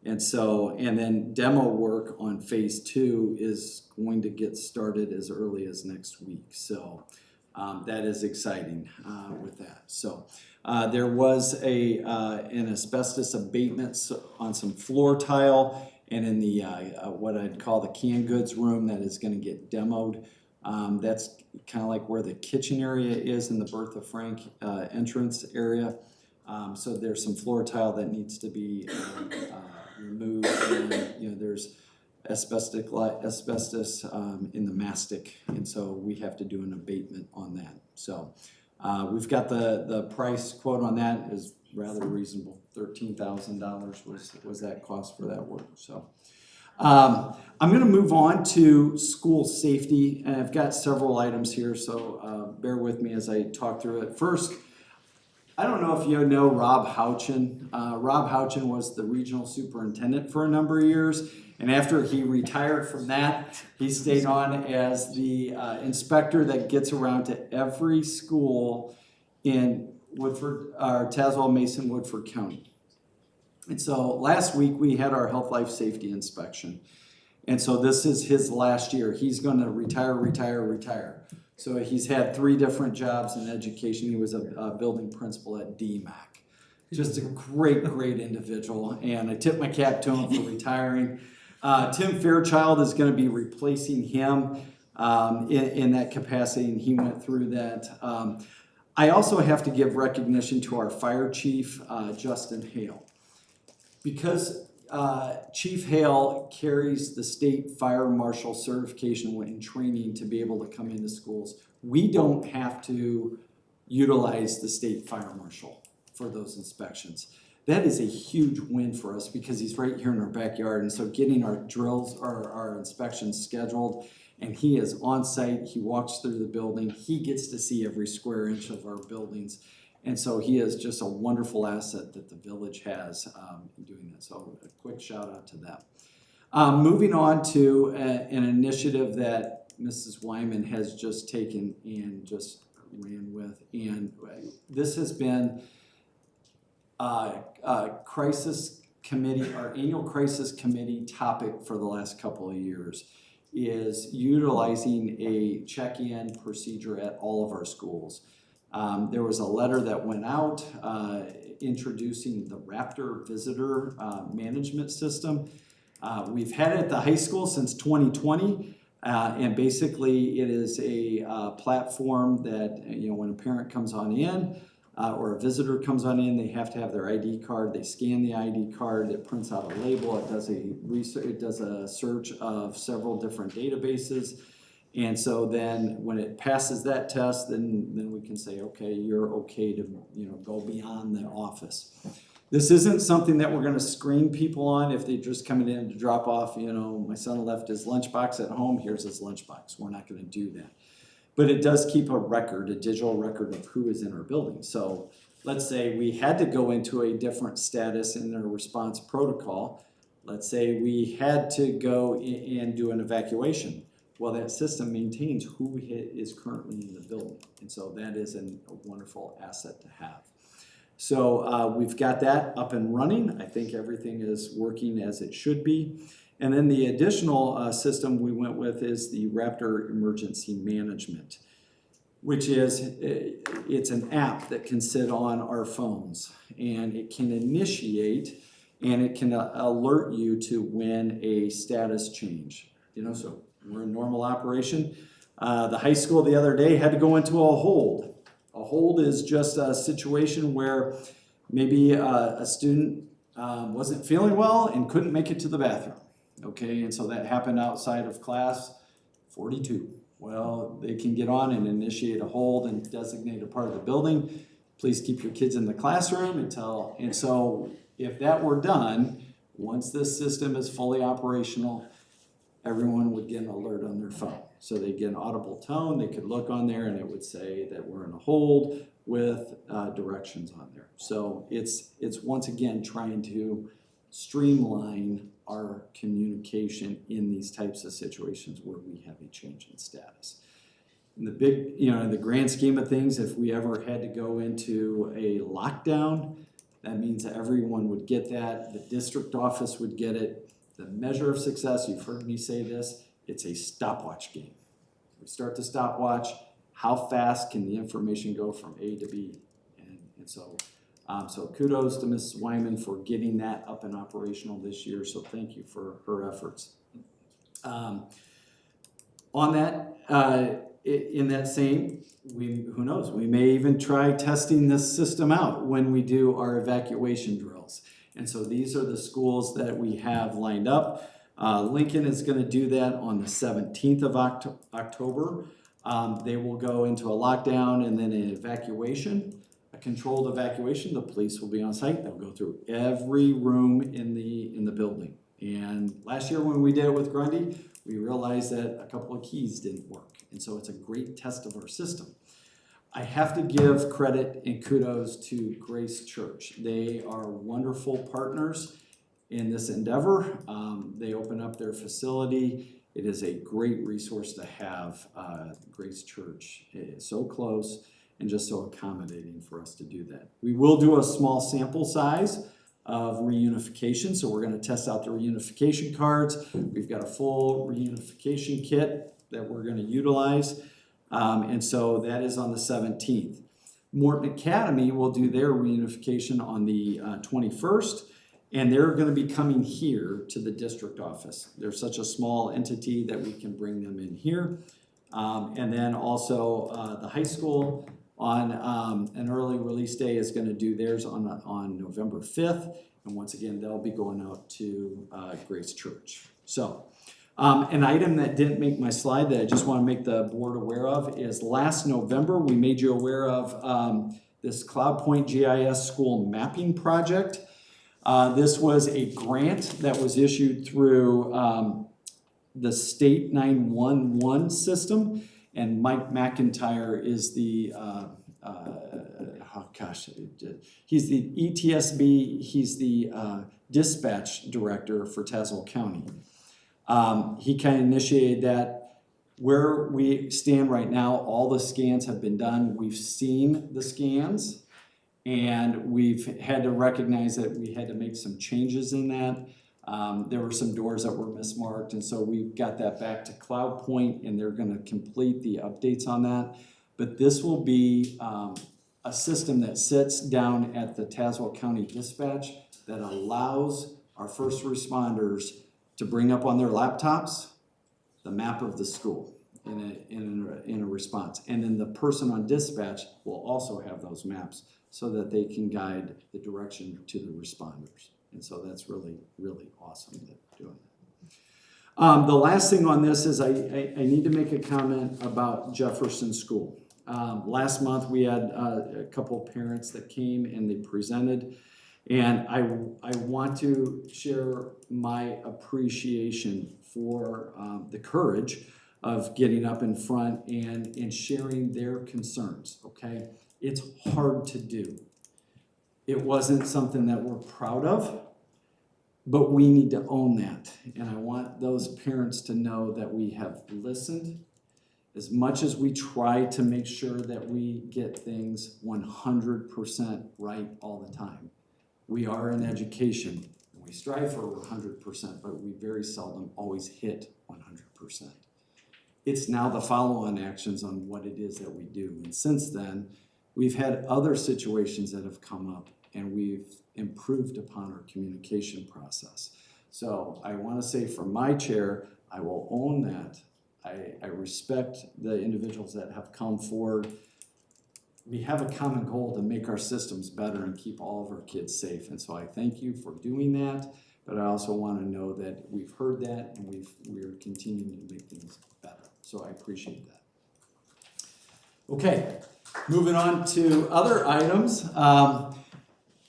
And then demo work on phase two is going to get started as early as next week. So that is exciting with that. So there was an asbestos abatement on some floor tile and in the what I'd call the canned goods room that is going to get demoed. That's kind of like where the kitchen area is in the Bertha Frank entrance area. So there's some floor tile that needs to be removed, and there's asbestos in the mastic, and so we have to do an abatement on that. So we've got the price quote on that is rather reasonable. $13,000 was that cost for that work. So I'm going to move on to school safety, and I've got several items here, so bear with me as I talk through it. First, I don't know if you know Rob Houchin. Rob Houchin was the regional superintendent for a number of years, and after he retired from that, he stayed on as the inspector that gets around to every school in Woodford, or Tazewell, Mason, Woodford County. And so last week we had our health, life, safety inspection. And so this is his last year. He's going to retire. So he's had 3 different jobs in education. He was a building principal at DMAC. Just a great individual. And I tip my cap to him for retiring. Tim Fairchild is going to be replacing him in that capacity, and he went through that. I also have to give recognition to our fire chief, Justin Hale. Because Chief Hale carries the state fire marshal certification and training to be able to come into schools, we don't have to utilize the state fire marshal for those inspections. That is a huge win for us because he's right here in our backyard, and so getting our drills or our inspections scheduled, and he is on site, he walks through the building, he gets to see every square inch of our buildings. And so he is just a wonderful asset that the village has in doing that. So a quick shout out to that. Moving on to an initiative that Mrs. Wyman has just taken and just ran with. And this has been a crisis committee, our annual crisis committee topic for the last couple of years is utilizing a check-in procedure at all of our schools. There was a letter that went out introducing the Raptor Visitor Management System. We've had it at the high school since 2020, and basically it is a platform that, when a parent comes on in or a visitor comes on in, they have to have their ID card. They scan the ID card, it prints out a label, it does a search of several different databases. And so then when it passes that test, then we can say, okay, you're okay to go beyond the office. This isn't something that we're gonna screen people on if they're just coming in to drop off, you know, my son left his lunchbox at home, here's his lunchbox. We're not gonna do that. But it does keep a record, a digital record of who is in our building. So let's say we had to go into a different status in their response protocol. Let's say we had to go and do an evacuation. Well, that system maintains who is currently in the building. And so that is a wonderful asset to have. So we've got that up and running. I think everything is working as it should be. And then the additional system we went with is the Raptor Emergency Management, which is, it's an app that can sit on our phones, and it can initiate and it can alert you to when a status change. You know, so we're in normal operation. The high school the other day had to go into a hold. A hold is just a situation where maybe a student wasn't feeling well and couldn't make it to the bathroom. Okay, and so that happened outside of class 42. Well, they can get on and initiate a hold and designate a part of the building. Please keep your kids in the classroom until, and so if that were done, once this system is fully operational, everyone would get an alert on their phone. So they get an audible tone, they could look on there and it would say that we're in a hold with directions on there. So it's once again trying to streamline our communication in these types of situations where we have a change in status. In the big, you know, in the grand scheme of things, if we ever had to go into a lockdown, that means that everyone would get that, the district office would get it. The measure of success, you've heard me say this, it's a stopwatch game. We start the stopwatch, how fast can the information go from A to B? And so kudos to Mrs. Wyman for getting that up and operational this year, so thank you for her efforts. On that, in that same, who knows, we may even try testing this system out when we do our evacuation drills. And so these are the schools that we have lined up. Lincoln is going to do that on the 17th of October. They will go into a lockdown and then an evacuation, a controlled evacuation. The police will be on site. They'll go through every room in the building. And last year when we did it with Grundy, we realized that a couple of keys didn't work. And so it's a great test of our system. I have to give credit and kudos to Grace Church. They are wonderful partners in this endeavor. They open up their facility. It is a great resource to have. Grace Church is so close and just so accommodating for us to do that. We will do a small sample size of reunification, so we're going to test out the reunification cards. We've got a full reunification kit that we're going to utilize. And so that is on the 17th. Morton Academy will do their reunification on the 21st, and they're going to be coming here to the district office. They're such a small entity that we can bring them in here. And then also the high school on an early release day is going to do theirs on November 5th. And once again, they'll be going out to Grace Church. So an item that didn't make my slide that I just want to make the board aware of is last November, we made you aware of this Cloud Point GIS school mapping project. This was a grant that was issued through the state 911 system, and Mike McIntyre is the, he's the ETSB, he's the dispatch director for Tazewell County. He kind of initiated that. Where we stand right now, all the scans have been done. We've seen the scans, and we've had to recognize that we had to make some changes in that. There were some doors that were mismarked, and so we've got that back to Cloud Point, and they're going to complete the updates on that. But this will be a system that sits down at the Tazewell County Dispatch that allows our first responders to bring up on their laptops the map of the school in a response. And then the person on dispatch will also have those maps so that they can guide the direction to the responders. And so that's really, really awesome that doing that. The last thing on this is I need to make a comment about Jefferson School. Last month we had a couple of parents that came and they presented. And I want to share my appreciation for the courage of getting up in front and sharing their concerns, okay? It's hard to do. It wasn't something that we're proud of, but we need to own that. And I want those parents to know that we have listened as much as we try to make sure that we get things 100% right all the time. We are in education, and we strive for 100%, but we very seldom always hit 100%. It's now the follow-on actions on what it is that we do. And since then, we've had other situations that have come up, and we've improved upon our communication process. So I want to say from my chair, I will own that. I respect the individuals that have come forward. We have a common goal to make our systems better and keep all of our kids safe. And so I thank you for doing that, but I also want to know that we've heard that and we're continuing to make things better. So I appreciate that. Okay, moving on to other items.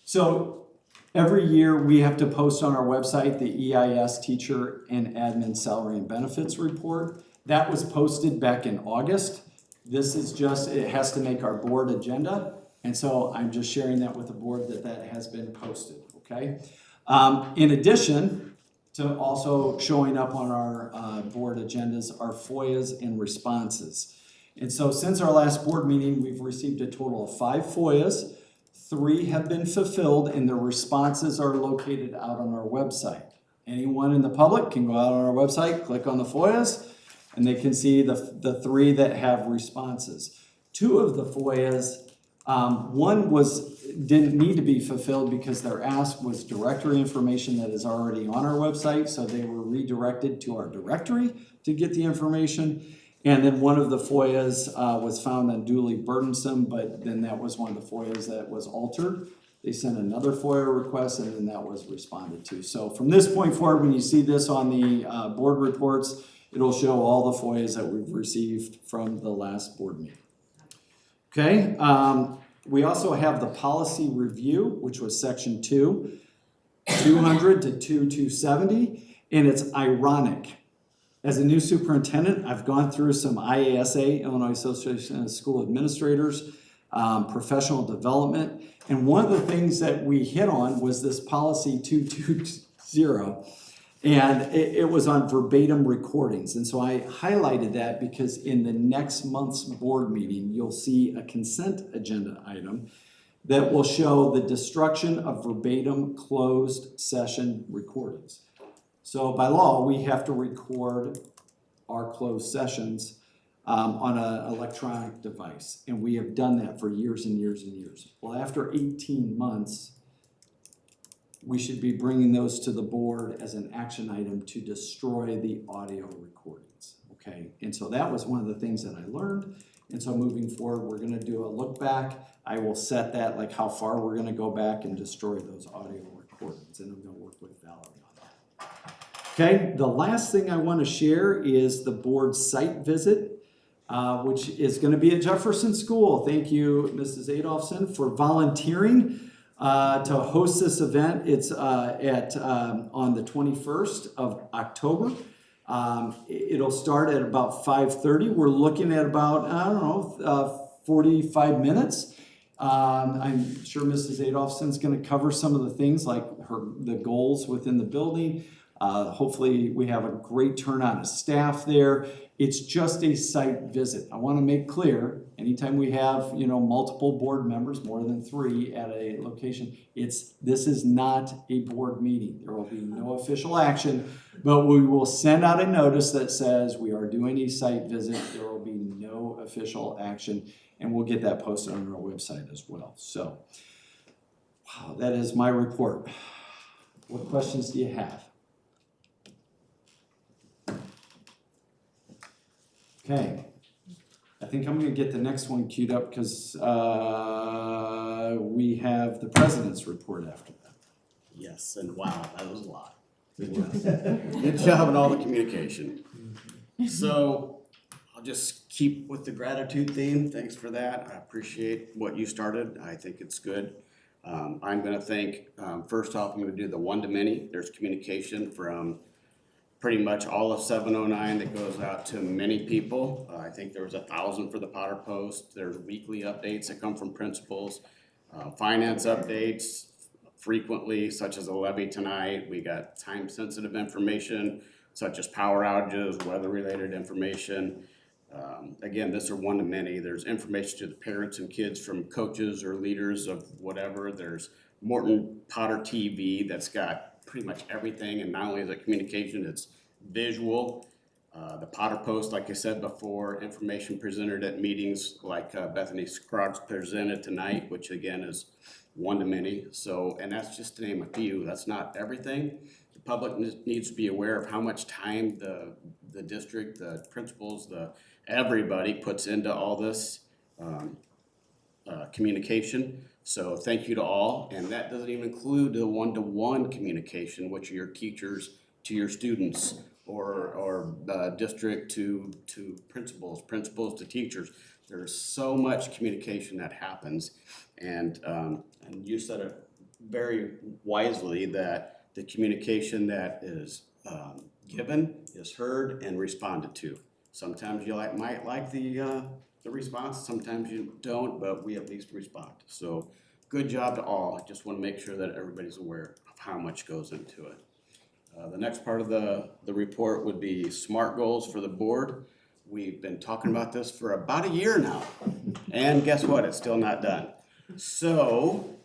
So every year we have to post on our website the EIS teacher and admin salary and benefits report. That was posted back in August. This is just, it has to make our board agenda. And so I'm just sharing that with the board that has been posted, okay? In addition to also showing up on our board agendas are FOIAs and responses. And so since our last board meeting, we've received a total of 5 FOIAs. 3 have been fulfilled and the responses are located out on our website. Anyone in the public can go out on our website, click on the FOIAs, and they can see the 3 that have responses. 2 of the FOIAs, one didn't need to be fulfilled because their ask was directory information that is already on our website, so they were redirected to our directory to get the information. And then one of the FOIAs was found unduly burdensome, but then that was one of the FOIAs that was altered. They sent another FOIA request, and then that was responded to. So from this point forward, when you see this on the board reports, it'll show all the FOIAs that we've received from the last board meeting. Okay, we also have the policy review, which was section 2, 200 to 2270, and it's ironic. As a new superintendent, I've gone through some IASA, Illinois Association of School Administrators, professional development, and one of the things that we hit on was this policy 220. And it was on verbatim recordings. And so I highlighted that because in the next month's board meeting, you'll see a consent agenda item that will show the destruction of verbatim closed session recordings. So by law, we have to record our closed sessions on an electronic device. And we have done that for years and years and years. Well, after 18 months, we should be bringing those to the board as an action item to destroy the audio recordings, okay? And so that was one of the things that I learned. And so moving forward, we're gonna do a look back. I will set that, like how far we're gonna go back and destroy those audio recordings. And I'm gonna work with Valerie on that. Okay, the last thing I wanna share is the board site visit, which is gonna be at Jefferson School. Thank you, Mrs. Adolphson, for volunteering to host this event. It's on the 21st of October. It'll start at about 5:30. We're looking at about, 45 minutes. I'm sure Mrs. Adolphson's going to cover some of the things like the goals within the building. Hopefully we have a great turnout of staff there. It's just a site visit. I want to make clear, anytime we have, multiple board members, more than 3 at a location, this is not a board meeting. There will be no official action, but we will send out a notice that says we are doing a site visit. There will be no official action, and we'll get that posted on our website as well. So, wow, that is my report. What questions do you have? Okay, I think I'm going to get the next one queued up because we have the president's report after that. Yes, and wow, that was a lot. Good job. Good job on all the communication. So I'll just keep with the gratitude theme. Thanks for that. I appreciate what you started. I think it's good. I'm gonna think, first off, I'm gonna do the one-to-many. There's communication from pretty much all of 709 that goes out to many people. I think there was 1,000 for the Potter Post. There's weekly updates that come from principals, finance updates frequently, such as a levy tonight. We got time-sensitive information, such as power outages, weather-related information. Again, this are one-to-many. There's information to the parents and kids from coaches or leaders of whatever. There's Morton Potter TV that's got pretty much everything, and not only is it communication, it's visual. The Potter Post, like I said before, information presented at meetings like Bethany Scroggs presented tonight, which again is one-to-many. So, and that's just to name a few. That's not everything. The public needs to be aware of how much time the district, the principals, everybody puts into all this communication. So thank you to all, and that doesn't even include the one-to-one communication, which are your teachers to your students, or district to principals, principals to teachers. There's so much communication that happens, and you said it very wisely that the communication that is given is heard and responded to. Sometimes you might like the response, sometimes you don't, but we at least respond. So good job to all. I just want to make sure that everybody's aware of how much goes into it. The next part of the report would be SMART goals for the board. We've been talking about this for about a year now, and guess what? It's still not done. So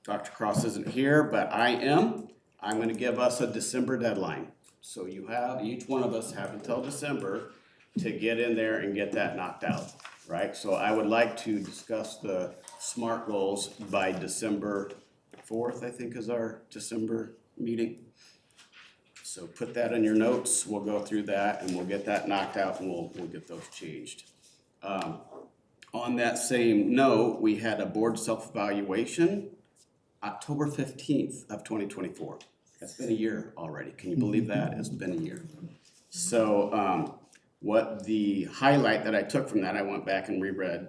Dr. Cross isn't here, but I am. I'm going to give us a December deadline. So each one of us have until December to get in there and get that knocked out, right? So I would like to discuss the SMART goals by December 4th, I think is our December meeting. So put that in your notes. We'll go through that and we'll get that knocked out and we'll get those changed. On that same note, we had a board self-evaluation October 15th of 2024. That's been a year already. Can you believe that? It's been a year. So what the highlight that I took from that, I went back and reread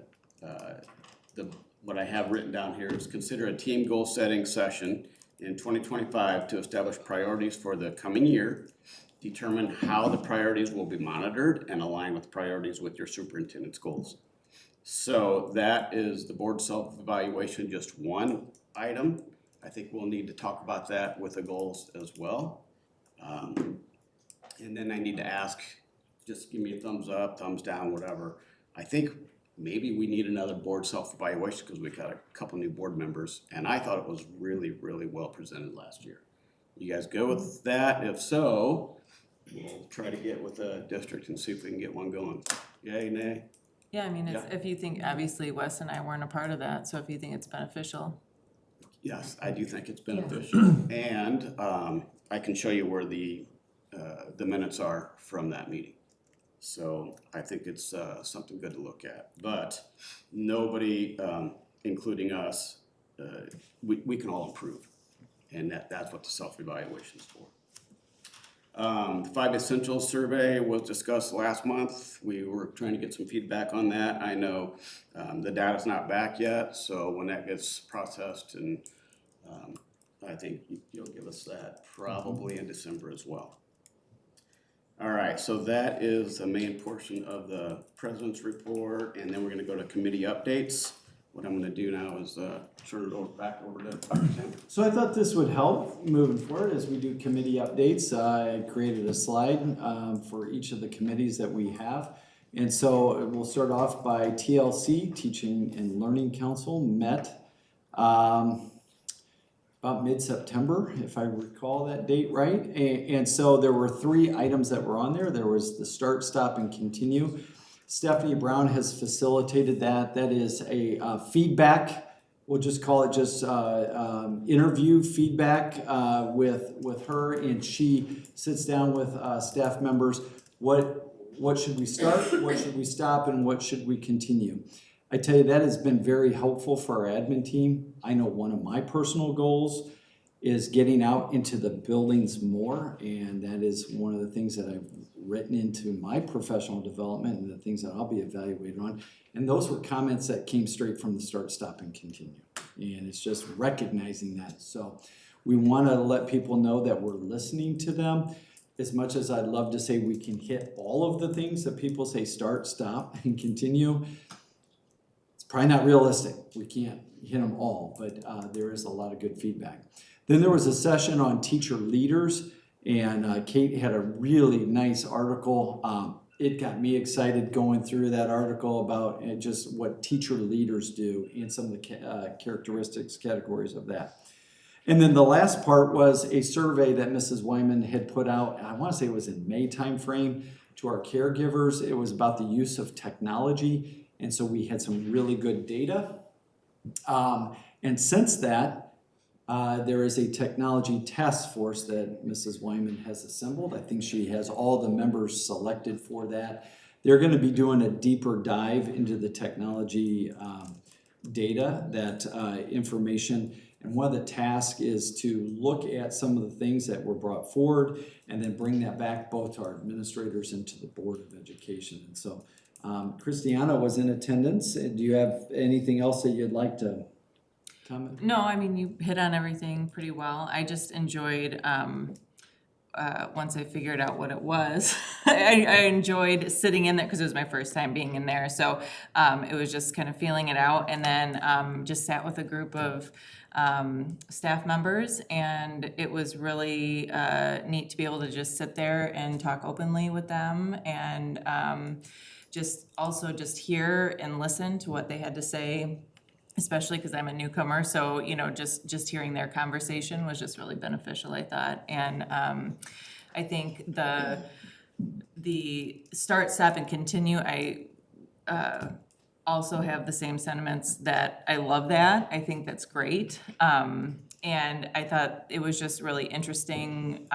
what I have written down here is consider a team goal setting session in 2025 to establish priorities for the coming year, determine how the priorities will be monitored, and align with priorities with your superintendent's goals. So that is the board self-evaluation, just one item. I think we'll need to talk about that with the goals as well. And then I need to ask, just give me a thumbs up, thumbs down, whatever. I think maybe we need another board self-evaluation because we got a couple new board members, and I thought it was really, really well presented last year. You guys go with that? If so, we'll try to get with the district and see if we can get one going. Yay, nay? Yeah, I mean, Yeah. if you think, obviously Wes and I weren't a part of that, so if you think it's beneficial. Yes, I do think it's beneficial. And I can show you where the minutes are from that meeting. So I think it's something good to look at. But nobody, including us, we can all improve. And that's what the self-evaluation is for. The 5 Essentials survey was discussed last month. We were trying to get some feedback on that. I know the data's not back yet, so when that gets processed, and I think you'll give us that probably in December as well. All right, so that is the main portion of the president's report, and then we're gonna go to committee updates. What I'm gonna do now is turn it back over to Dr. Tim. So I thought this would help moving forward as we do committee updates. I created a slide for each of the committees that we have. And so we'll start off by TLC, Teaching and Learning Council, met about mid-September, if I recall that date right. And so there were 3 items that were on there. There was the start, stop, and continue. Stephanie Brown has facilitated that. That is a feedback, we'll just call it just interview feedback with her, and she sits down with staff members. What should we start, what should we stop, and what should we continue? I tell you, that has been very helpful for our admin team. I know one of my personal goals is getting out into the buildings more, and that is one of the things that I've written into my professional development and the things that I'll be evaluated on. And those were comments that came straight from the start, stop, and continue. And it's just recognizing that. So we want to let people know that we're listening to them. As much as I'd love to say we can hit all of the things that people say start, stop, and continue, it's probably not realistic. We can't hit them all, but there is a lot of good feedback. Then there was a session on teacher leaders, and Kate had a really nice article. It got me excited going through that article about just what teacher leaders do and some of the characteristics, categories of that. And then the last part was a survey that Mrs. Wyman had put out, I want to say it was in May timeframe, to our caregivers. It was about the use of technology, and so we had some really good data. And since that, there is a technology task force that Mrs. Wyman has assembled. I think she has all the members selected for that. They're going to be doing a deeper dive into the technology data, that information. And one of the tasks is to look at some of the things that were brought forward and then bring that back both to our administrators and to the Board of Education. And so Christiana was in attendance. Do you have anything else that you'd like to comment? No, I mean, you hit on everything pretty well. I just enjoyed, once I figured out what it was, I enjoyed sitting in there because it was my first time being in there. So it was just kind of feeling it out, and then just sat with a group of staff members, and it was really neat to be able to just sit there and talk openly with them, and just hear and listen to what they had to say, especially because I'm a newcomer. So, you know, just hearing their conversation was just really beneficial, I thought. And I think the start, stop, and continue, I also have the same sentiments that I love that. I think that's great. And I thought it was just really interesting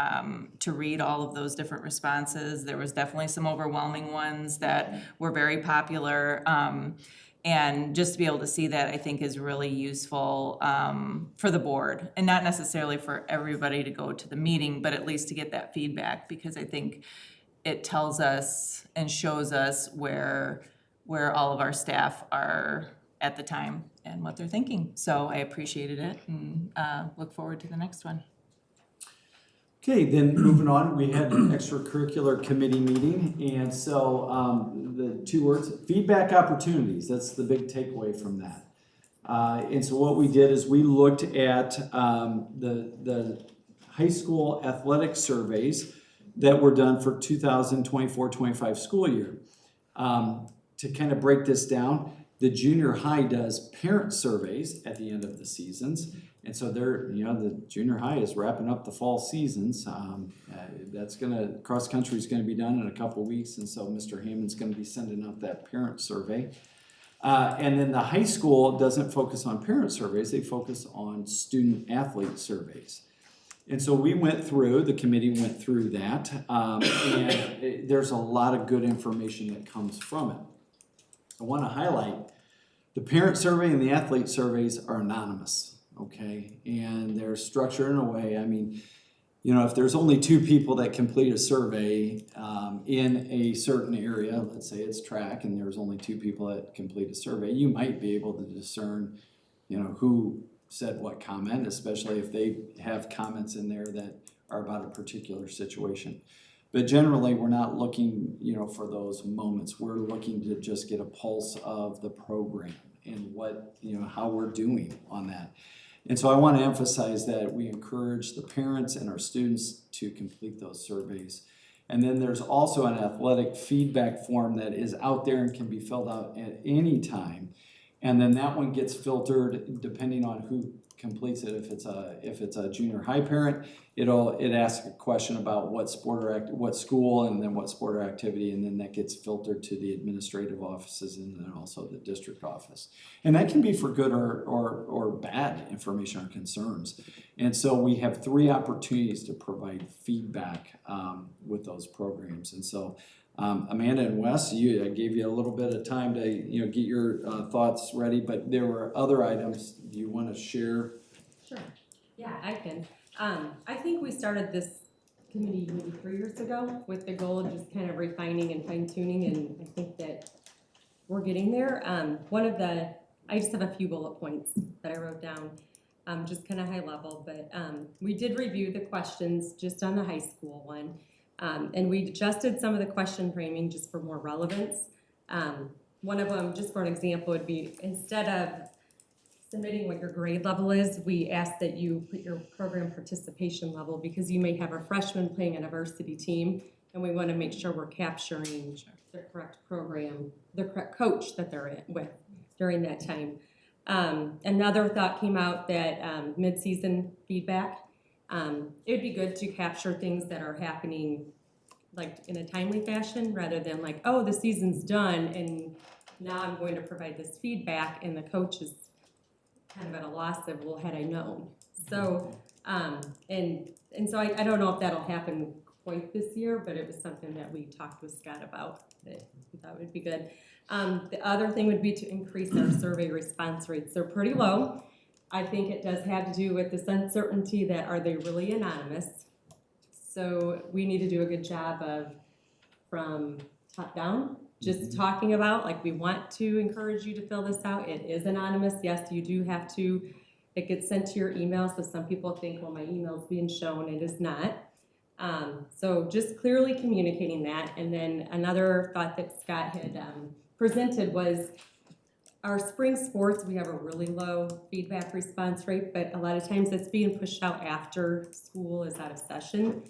to read all of those different responses. There was definitely some overwhelming ones that were very popular. And just to be able to see that, I think, is really useful for the board, and not necessarily for everybody to go to the meeting, but at least to get that feedback, because I think it tells us and shows us where all of our staff are at the time and what they're thinking. So I appreciated it, and look forward to the next one. Okay, then moving on, we had an extracurricular committee meeting, and so the two words, feedback opportunities, that's the big takeaway from that. And so what we did is we looked at the high school athletic surveys that were done for 2024-25 school year. To kind of break this down, the junior high does parent surveys at the end of the seasons. And so the junior high is wrapping up the fall seasons. Cross country is gonna be done in a couple of weeks, and so Mr. Hammond's gonna be sending out that parent survey. And then the high school doesn't focus on parent surveys, they focus on student athlete surveys. And so the committee went through that, and there's a lot of good information that comes from it. I wanna highlight, the parent survey and the athlete surveys are anonymous. Okay, and they're structured in a way, I mean, you know, if there's only 2 people that complete a survey in a certain area, let's say it's track, and there's only 2 people that complete a survey, you might be able to discern, you know, who said what comment, especially if they have comments in there that are about a particular situation. But generally, we're not looking, you know, for those moments. We're looking to just get a pulse of the program and what, you know, how we're doing on that. And so I want to emphasize that we encourage the parents and our students to complete those surveys. And then there's also an athletic feedback form that is out there and can be filled out at any time. And then that one gets filtered depending on who completes it. If it's a junior high parent, it asks a question about what school, and then what sport or activity, and then that gets filtered to the administrative offices and then also the district office. And that can be for good or bad information or concerns. And so we have 3 opportunities to provide feedback with those programs. And so Amanda and Wes, I gave you a little bit of time to get your thoughts ready, but there were other items. Do you want to share? Sure. Yeah, I can. I think we started this committee maybe 3 years ago with the goal of just kind of refining and fine tuning, and I think that we're getting there. One of the I just have a few bullet points that I wrote down, just kind of high level, but we did review the questions just on the high school one, and we adjusted some of the question framing just for more relevance. One of them, just for an example, would be instead of submitting what your grade level is, we ask that you put your program participation level, because you may have a freshman playing on a varsity team, and we want to make sure we're capturing the correct program, the correct coach that they're with during that time. Another thought came out that mid-season feedback, it would be good to capture things that are happening like in a timely fashion, rather than like, oh, the season's done and now I'm going to provide this feedback, and the coach is kind of at a loss of, well, had I known. So, and so I don't know if that'll happen quite this year, but it was something that we talked with Scott about that we thought would be good. The other thing would be to increase our survey response rates. They're pretty low. I think it does have to do with this uncertainty that are they really anonymous? So we need to do a good job of, from top down, just talking about, like, we want to encourage you to fill this out. It is anonymous. Yes, you do have to, it gets sent to your email. So some people think, well, my email's being shown. It is not. So just clearly communicating that. And then another thought that Scott had presented was our spring sports, we have a really low feedback response rate, but a lot of times it's being pushed out after school is out of session.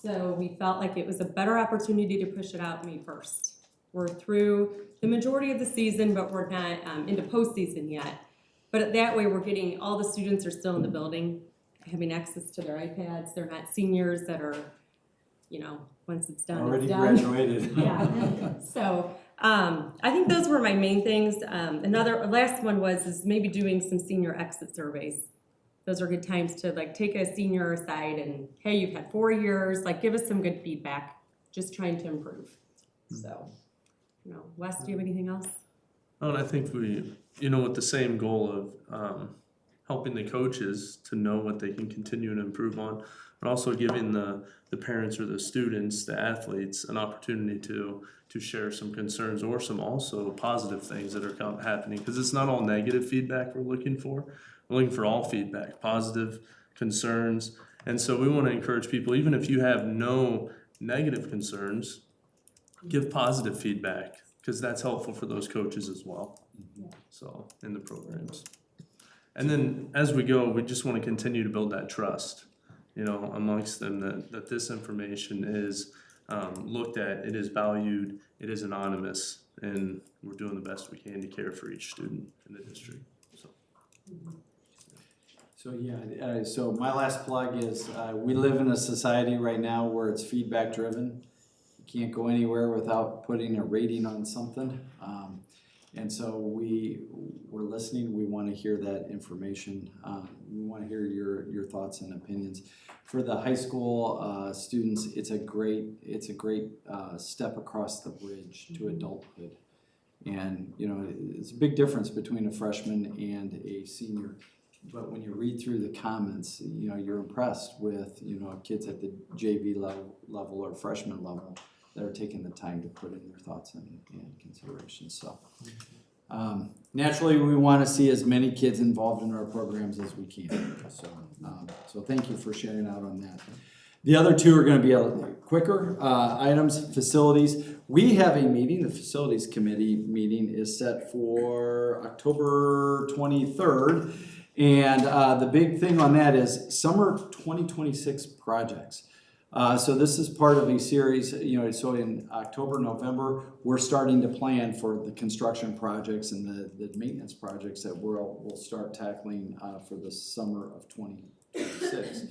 So we felt like it was a better opportunity to push it out May 1st. We're through the majority of the season, but we're not into postseason yet. But that way we're getting, all the students are still in the building, having access to their iPads. They're not seniors that are, you know, once it's done, Already it's done. graduated. Yeah. So I think those were my main things. Last one is maybe doing some senior exit surveys. Those are good times to like take a senior aside and, hey, you've had 4 years, like give us some good feedback, just trying to improve. So, you know, Wes, do you have anything else? Oh, and I think we, with the same goal of helping the coaches to know what they can continue to improve on, but also giving the parents or the students, the athletes, an opportunity to share some concerns or some also positive things that are happening. Because it's not all negative feedback we're looking for. We're looking for all feedback, positive concerns. And so we want to encourage people, even if you have no negative concerns, give positive feedback, because that's helpful for those coaches as well. So, in the programs. And then as we go, we just want to continue to build that trust, amongst them, that this information is looked at, it is valued, it is anonymous, and we're doing the best we can to care for each student in the district. So my last plug is we live in a society right now where it's feedback driven. You can't go anywhere without putting a rating on something. And so we're listening. We want to hear that information. We want to hear your thoughts and opinions. For the high school students, it's a great step across the bridge to adulthood. And it's a big difference between a freshman and a senior. But when you read through the comments, you're impressed with kids at the JV level or freshman level that are taking the time to put in their thoughts and considerations. So naturally, we want to see as many kids involved in our programs as we can. So thank you for sharing out on that. The other two are going to be quicker items. Facilities. We have a meeting. The facilities committee meeting is set for October 23rd. And the big thing on that is summer 2026 projects. So this is part of a series, so in October, November, we're starting to plan for the construction projects and the maintenance projects that we'll start tackling for the summer of 2026.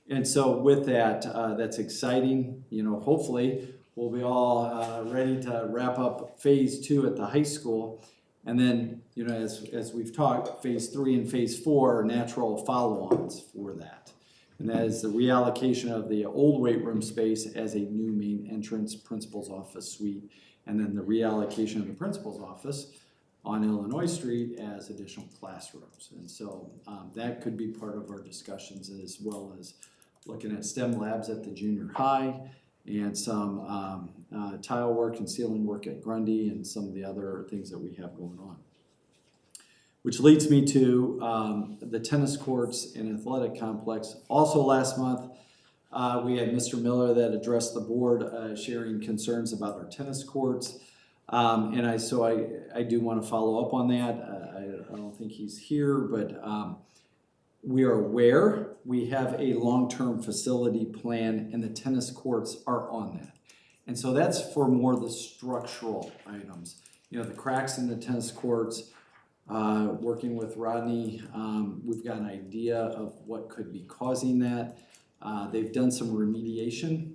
And so with that, that's exciting. Hopefully we'll be all ready to wrap up phase 2 at the high school. And then, as we've talked, phase 3 and phase 4 are natural follow-ons for that. And that is the reallocation of the old weight room space as a new main entrance principal's office suite, and then the reallocation of the principal's office on Illinois Street as additional classrooms. And so that could be part of our discussions, as well as looking at STEM labs at the junior high, and some tile work and ceiling work at Grundy, and some of the other things that we have going on. Which leads me to the tennis courts and athletic complex. Also last month, we had Mr. Miller that addressed the board, sharing concerns about our tennis courts. And I do want to follow up on that. I don't think he's here, but we are aware we have a long-term facility plan and the tennis courts are on that. And so that's for more the structural items. You know, the cracks in the tennis courts, working with Rodney, we've got an idea of what could be causing that. They've done some remediation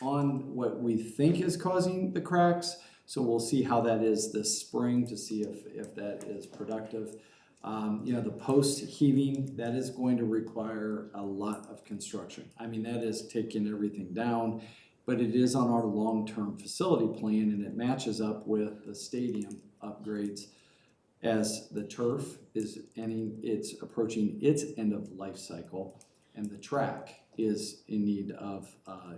on what we think is causing the cracks. So we'll see how that is this spring to see if that is productive. You know, the post heaving, that is going to require a lot of construction. I mean, that is taking everything down, but it is on our long-term facility plan and it matches up with the stadium upgrades as the turf is ending, it's approaching its end of life cycle and the track is in need of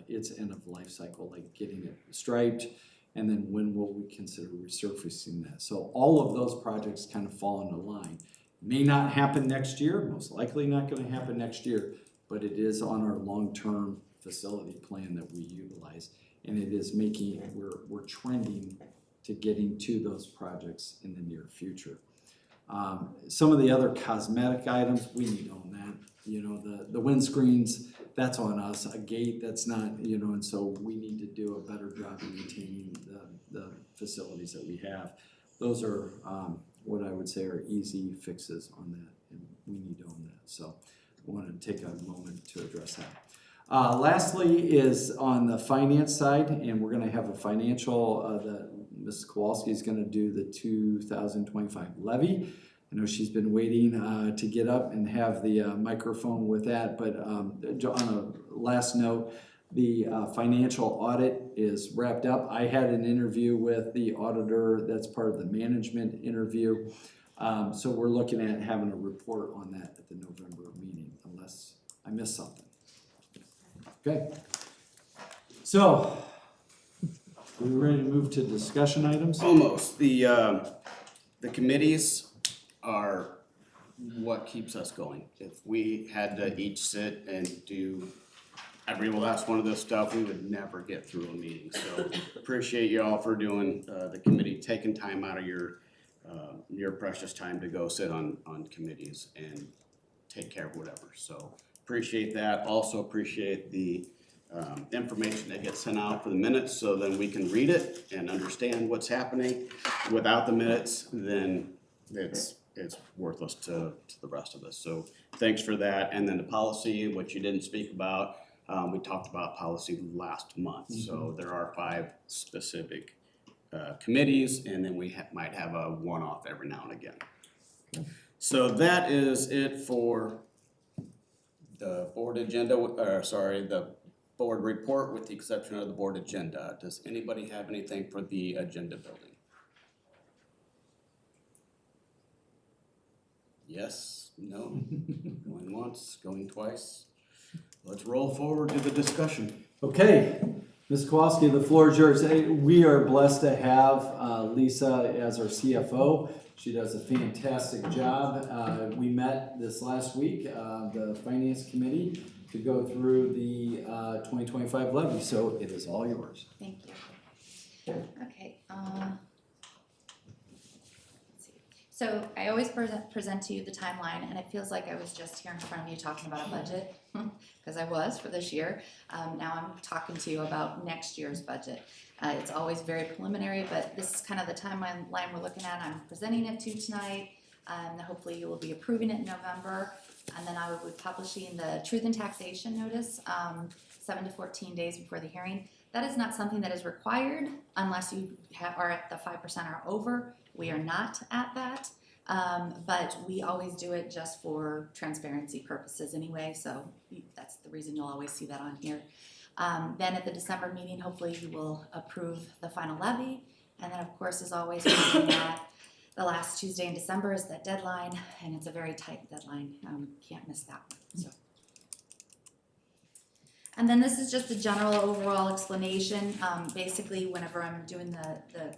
its end of life cycle, like getting it striped, and then when will we consider resurfacing that? So all of those projects kind of fall into line. May not happen next year, most likely not going to happen next year, but it is on our long-term facility plan that we utilize, and it is making, we're trending to getting to those projects in the near future. Some of the other cosmetic items, we need to own that. You know, the windscreens, that's on us. A gate, that's not, you know, and so we need to do a better job of maintaining the facilities that we have. Those are what I would say are easy fixes on that, and we need to own that. So I wanted to take a moment to address that. Lastly is on the finance side, and we're gonna have a financial, Ms. Kowalski is gonna do the 2025 levy. I know she's been waiting to get up and have the microphone with that, but on a last note, the financial audit is wrapped up. I had an interview with the auditor, that's part of the management interview. So we're looking at having a report on that at the November meeting, unless I missed something. Okay. So, are we ready to move to discussion items? Almost. The committees are what keeps us going. If we had to each sit and do every last one of this stuff, we would never get through a meeting. So appreciate you all for doing the committee, taking time out of your precious time to go sit on committees and take care of whatever. So appreciate that. Also appreciate the information that gets sent out for the minutes, so then we can read it and understand what's happening. Without the minutes, then it's worthless to the rest of us. So thanks for that. And then the policy, which you didn't speak about, we talked about policy last month. So there are 5 specific committees, and then we might have a one-off every now and again. Okay. So that is it for the board agenda, the board report, with the exception of the board agenda. Does anybody have anything for the agenda building? Yes, no, going once, going twice. Let's roll forward to the discussion. Okay, Ms. Kowalski, the floor is yours. Hey, we are blessed to have Lisa as our CFO. She does a fantastic job. We met this last week, the Finance Committee, to go through the 2025 levy, so it is all yours. Thank you. Okay. Let's see. So I always present to you the timeline, and it feels like I was just here in front of you talking about a budget, because I was for this year. Now I'm talking to you about next year's budget. It's always very preliminary, but this is kind of the timeline we're looking at. I'm presenting it to you tonight, and hopefully you will be approving it in November. And then I will be publishing the truth in taxation notice 7 to 14 days before the hearing. That is not something that is required unless you are at the 5% or over. We are not at that, but we always do it just for transparency purposes anyway, so that's the reason you'll always see that on here. Then at the December meeting, hopefully you will approve the final levy, and then of course, as always, the last Tuesday in December is that deadline, and it's a very tight deadline. Can't miss that one. So, And then this is just a general overall explanation. Basically, whenever I'm doing the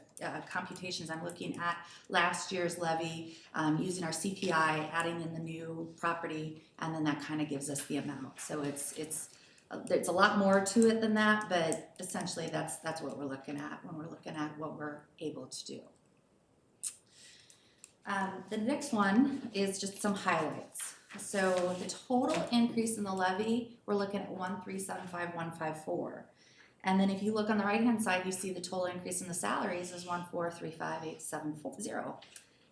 computations, I'm looking at last year's levy, using our CPI, adding in the new property, and then that kind of gives us the amount. So it's a lot more to it than that, but essentially that's what we're looking at when we're looking at what we're able to do. The next one is just some highlights. So the total increase in the levy, we're looking at 1375154. And then if you look on the right-hand side, you see the total increase in the salaries is 1435870.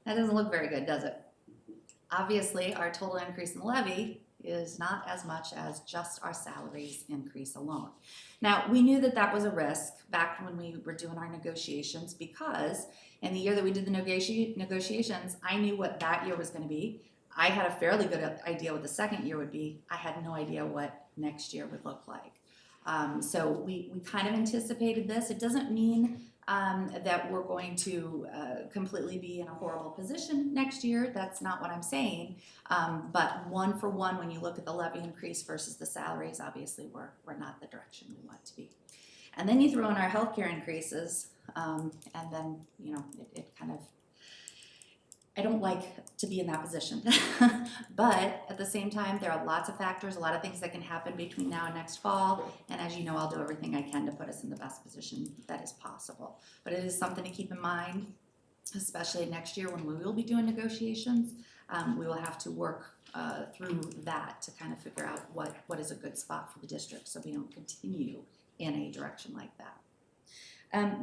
That doesn't look very good, does it? Obviously, our total increase in the levy is not as much as just our salaries increase alone. Now, we knew that that was a risk back when we were doing our negotiations, because in the year that we did the negotiations, I knew what that year was going to be. I had a fairly good idea what the second year would be. I had no idea what next year would look like. So we kind of anticipated this. It doesn't mean that we're going to completely be in a horrible position next year. That's not what I'm saying. But one for one, when you look at the levy increase versus the salaries, obviously we're not the direction we want to be. And then you throw in our healthcare increases, and then, you know, it kind of, I don't like to be in that position. But at the same time, there are lots of factors, a lot of things that can happen between now and next fall. And as you know, I'll do everything I can to put us in the best position that is possible. But it is something to keep in mind, especially next year when we will be doing negotiations. We will have to work through that to kind of figure out what is a good spot for the district, so we don't continue in a direction like that.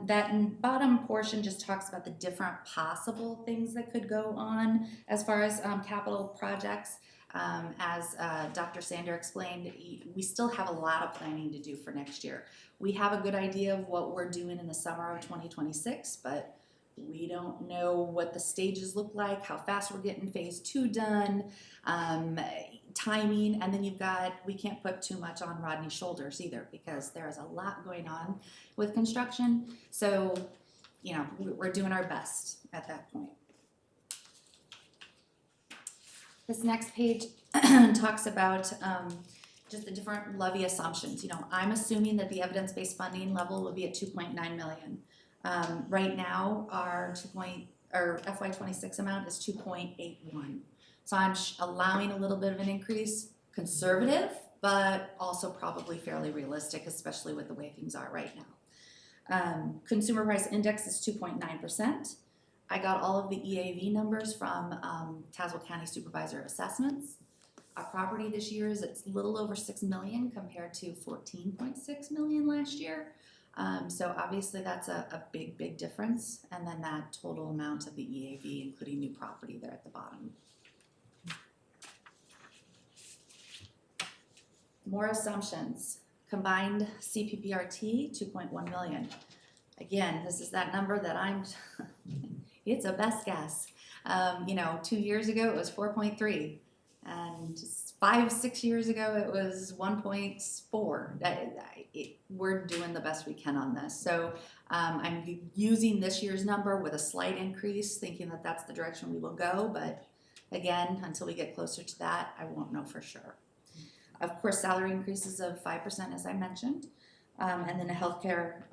That bottom portion just talks about the different possible things that could go on as far as capital projects. As Dr. Sander explained, we still have a lot of planning to do for next year. We have a good idea of what we're doing in the summer of 2026, but we don't know what the stages look like, how fast we're getting phase 2 done, timing, and then we can't put too much on Rodney's shoulders either, because there is a lot going on with construction. So, you know, we're doing our best at that point. This next page talks about just the different levy assumptions. You know, I'm assuming that the evidence-based funding level will be at 2.9 million. Right now, our FY26 amount is 2.81. So I'm allowing a little bit of an increase, conservative, but also probably fairly realistic, especially with the way things are right now. Consumer price index is 2.9%. I got all of the EAV numbers from Tazewell County Supervisor of Assessments. Our property this year is a little over 6 million compared to 14.6 million last year. So obviously that's a big difference. And then that total amount of the EAV, including new property there at the bottom. More assumptions. Combined CPPRT, 2.1 million. Again, this is that number that it's a best guess. You know, 2 years ago it was 4.3, and 5-6 years ago it was 1.4. We're doing the best we can on this. So I'm using this year's number with a slight increase, thinking that that's the direction we will go. But again, until we get closer to that, I won't know for sure. Of course, salary increases of 5%, as I mentioned, and then the healthcare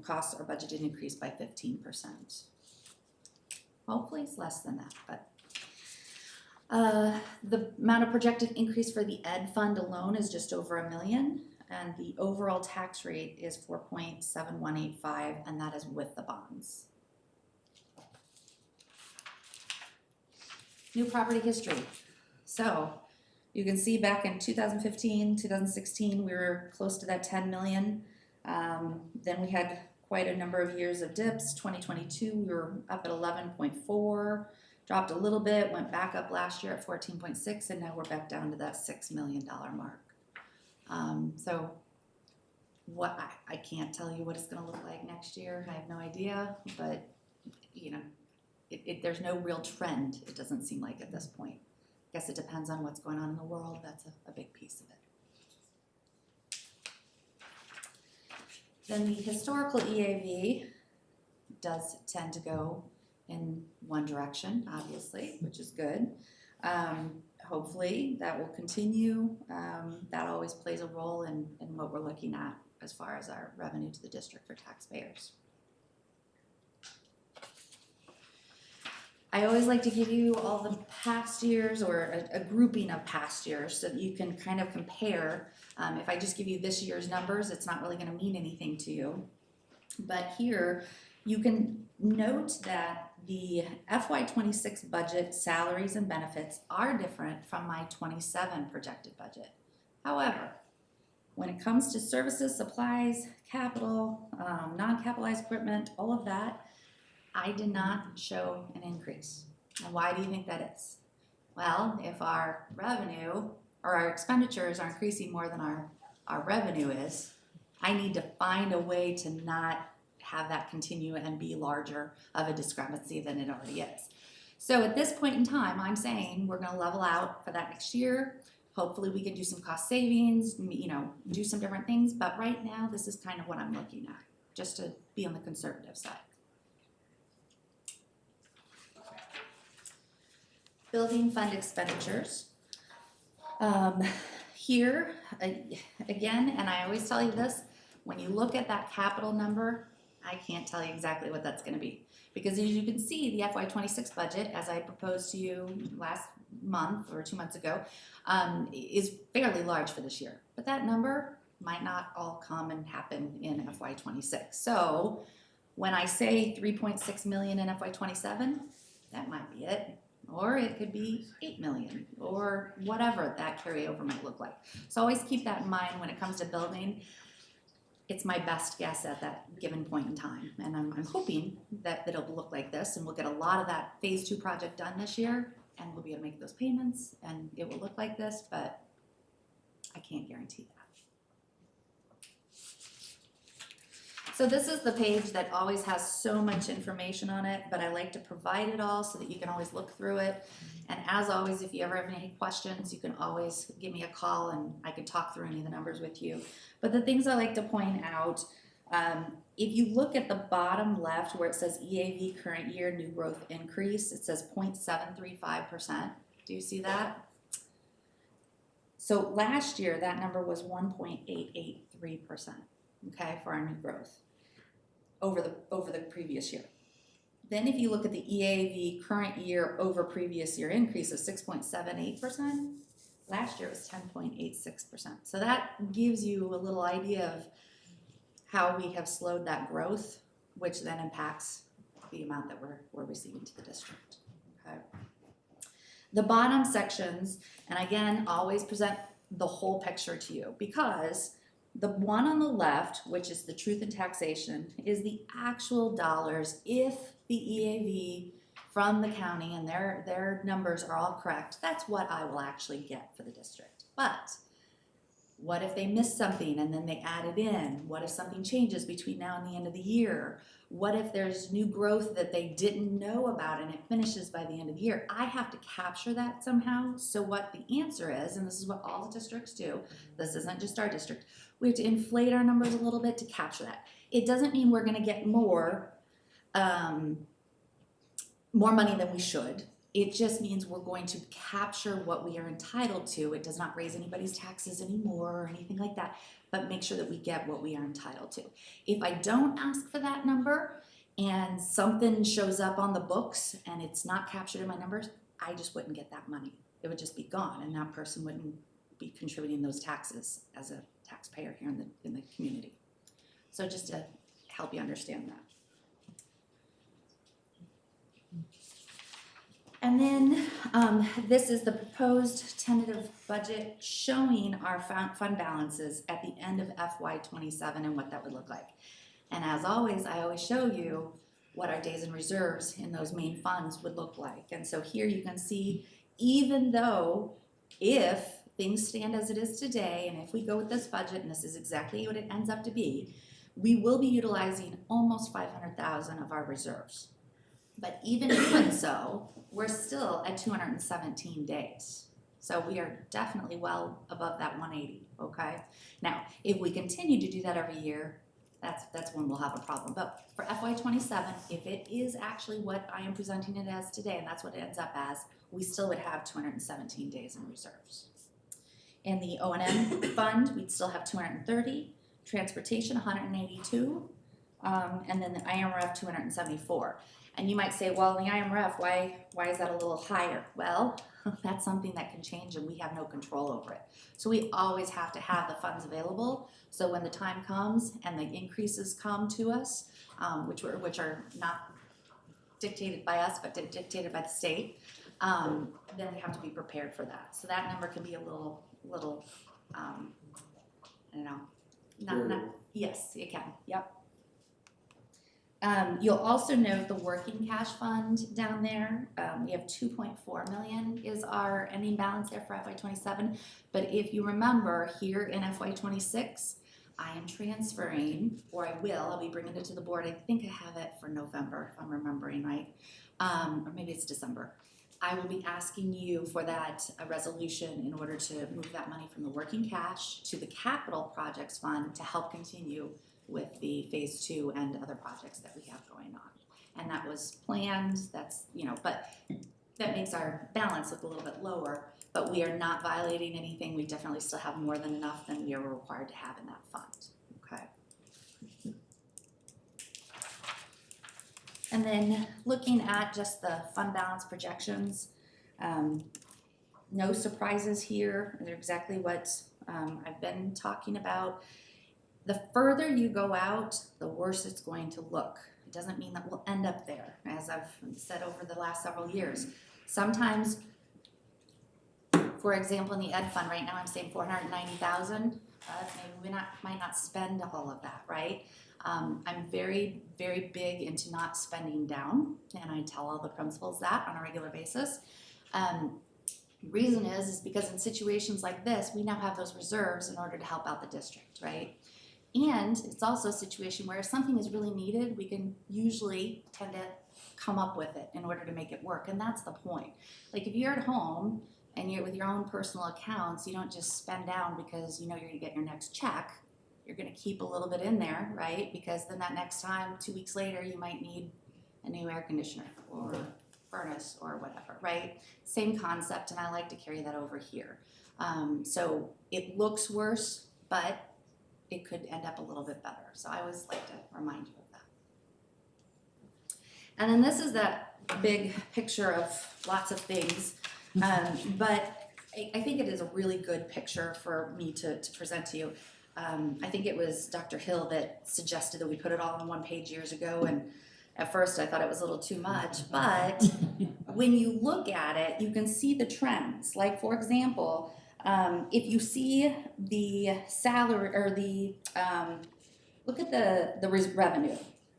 costs are budgeted increase by 15%. Hopefully it's less than that, but the amount of projected increase for the ed fund alone is just over $1 million, and the overall tax rate is 4.7185, and that is with the bonds. New property history. So you can see back in 2015, 2016, we were close to that 10 million. Then we had quite a number of years of dips. 2022, we were up at 11.4, dropped a little bit, went back up last year at 14.6, and now we're back down to that $6 million mark. So what I can't tell you what it's gonna look like next year. I have no idea, but you know, there's no real trend, it doesn't seem like at this point. I guess it depends on what's going on in the world. That's a big piece of it. Then the historical EAV does tend to go in one direction, obviously, which is good. Hopefully that will continue. That always plays a role in what we're looking at as far as our revenue to the district for taxpayers. I always like to give you all the past years or a grouping of past years so that you can kind of compare. If I just give you this year's numbers, it's not really gonna mean anything to you. But here, you can note that the FY26 budget salaries and benefits are different from my 27 projected budget. However, when it comes to services, supplies, capital, non-capitalized equipment, all of that, I did not show an increase. And why do you think that is? Well, if our revenue or our expenditures are increasing more than our revenue is, I need to find a way to not have that continue and be larger of a discrepancy than it already is. So at this point in time, I'm saying we're gonna level out for that next year. Hopefully we can do some cost savings, do some different things, but right now this is kind of what I'm looking at, just to be on the conservative side. Building fund expenditures. Here, again, and I always tell you this, when you look at that capital number, I can't tell you exactly what that's gonna be. Because as you can see, the FY26 budget, as I proposed to you last month or 2 months ago, is fairly large for this year. But that number might not all come and happen in FY26. So when I say 3.6 million in FY27, that might be it. Or it could be 8 million, or whatever that carryover might look like. So always keep that in mind when it comes to building. It's my best guess at that given point in time. And I'm hoping that it'll look like this, and we'll get a lot of that phase 2 project done this year, and we'll be able to make those payments, and it will look like this, but I can't guarantee that. So this is the page that always has so much information on it, but I like to provide it all so that you can always look through it. And as always, if you ever have any questions, you can always give me a call and I can talk through any of the numbers with you. But the things I like to point out, if you look at the bottom left where it says EAV current year new growth increase, it says 0.735%. Do you see that? So last year, that number was 1.883%, okay, for our new growth over the previous year. Then if you look at the EAV current year over previous year increase of 6.78%, last year was 10.86%. So that gives you a little idea of how we have slowed that growth, which then impacts the amount that we're receiving to the district, okay? The bottom sections, and again, always present the whole picture to you, because the one on the left, which is the truth in taxation, is the actual dollars if the EAV from the county and their numbers are all correct. That's what I will actually get for the district. But what if they miss something and then they add it in? What if something changes between now and the end of the year? What if there's new growth that they didn't know about and it finishes by the end of the year? I have to capture that somehow. So what the answer is, and this is what all the districts do, this isn't just our district, we have to inflate our numbers a little bit to capture that. It doesn't mean we're gonna get more money than we should. It just means we're going to capture what we are entitled to. It does not raise anybody's taxes anymore or anything like that, but make sure that we get what we are entitled to. If I don't ask for that number and something shows up on the books and it's not captured in my numbers, I just wouldn't get that money. It would just be gone, and that person wouldn't be contributing those taxes as a taxpayer here in the community. So just to help you understand that. And then this is the proposed tentative budget showing our fund balances at the end of FY27 and what that would look like. And as always, I always show you what our days in reserves in those main funds would look like. And so here you can see, even though if things stand as it is today, and if we go with this budget, and this is exactly what it ends up to be, we will be utilizing almost 500,000 of our reserves. But even doing so, we're still at 217 days. So we are definitely well above that 180, okay? Now, if we continue to do that every year, that's when we'll have a problem. But for FY '27, if it is actually what I am presenting it as today, and that's what it ends up as, we still would have 217 days in reserves. In the O&M fund, we'd still have 230, transportation 182, and then the IMRF 274. And you might say, well, in the IMRF, why is that a little higher? Well, that's something that can change and we have no control over it. So we always have to have the funds available, so when the time comes and the increases come to us, which are not dictated by us, but dictated by the state, then we have to be prepared for that. So that number can be a little, I don't know, not, yes, it can, yep. You'll also note the working cash fund down there. We have 2.4 million is our ending balance there for FY '27. But if you remember, here in FY '26, I am transferring, or I'll be bringing it to the board. I think I have it for November, if I'm remembering right, or maybe it's December. I will be asking you for that resolution in order to move that money from the working cash to the capital projects fund to help continue with the phase 2 and other projects that we have going on. And that was planned, that's, but that makes our balance look a little bit lower, but we are not violating anything. We definitely still have more than enough than we are required to have in that fund, okay? And then looking at just the fund balance projections, no surprises here. They're exactly what I've been talking about. The further you go out, the worse it's going to look. It doesn't mean that we'll end up there, as I've said over the last several years. Sometimes, for example, in the ed fund right now, I'm saying 490,000. Maybe we might not spend all of that, right? I'm very, very big into not spending down, and I tell all the principals that on a regular basis. Reason is because in situations like this, we now have those reserves in order to help out the district, right? And it's also a situation where if something is really needed, we can usually tend to come up with it in order to make it work, and that's the point. Like if you're at home and you're with your own personal accounts, you don't just spend down because you know you're gonna get your next check. You're gonna keep a little bit in there, right? Because then that next time, 2 weeks later, you might need a new air conditioner or furnace or whatever, right? Same concept, and I like to carry that over here. So it looks worse, but it could end up a little bit better. So I always like to remind you of that. And then this is that big picture of lots of things, but I think it is a really good picture for me to present to you. I think it was Dr. Hill that suggested that we put it all on one page years ago, and at first I thought it was a little too much, but when you look at it, you can see the trends. Like for example, if you see the salary or look at the revenue,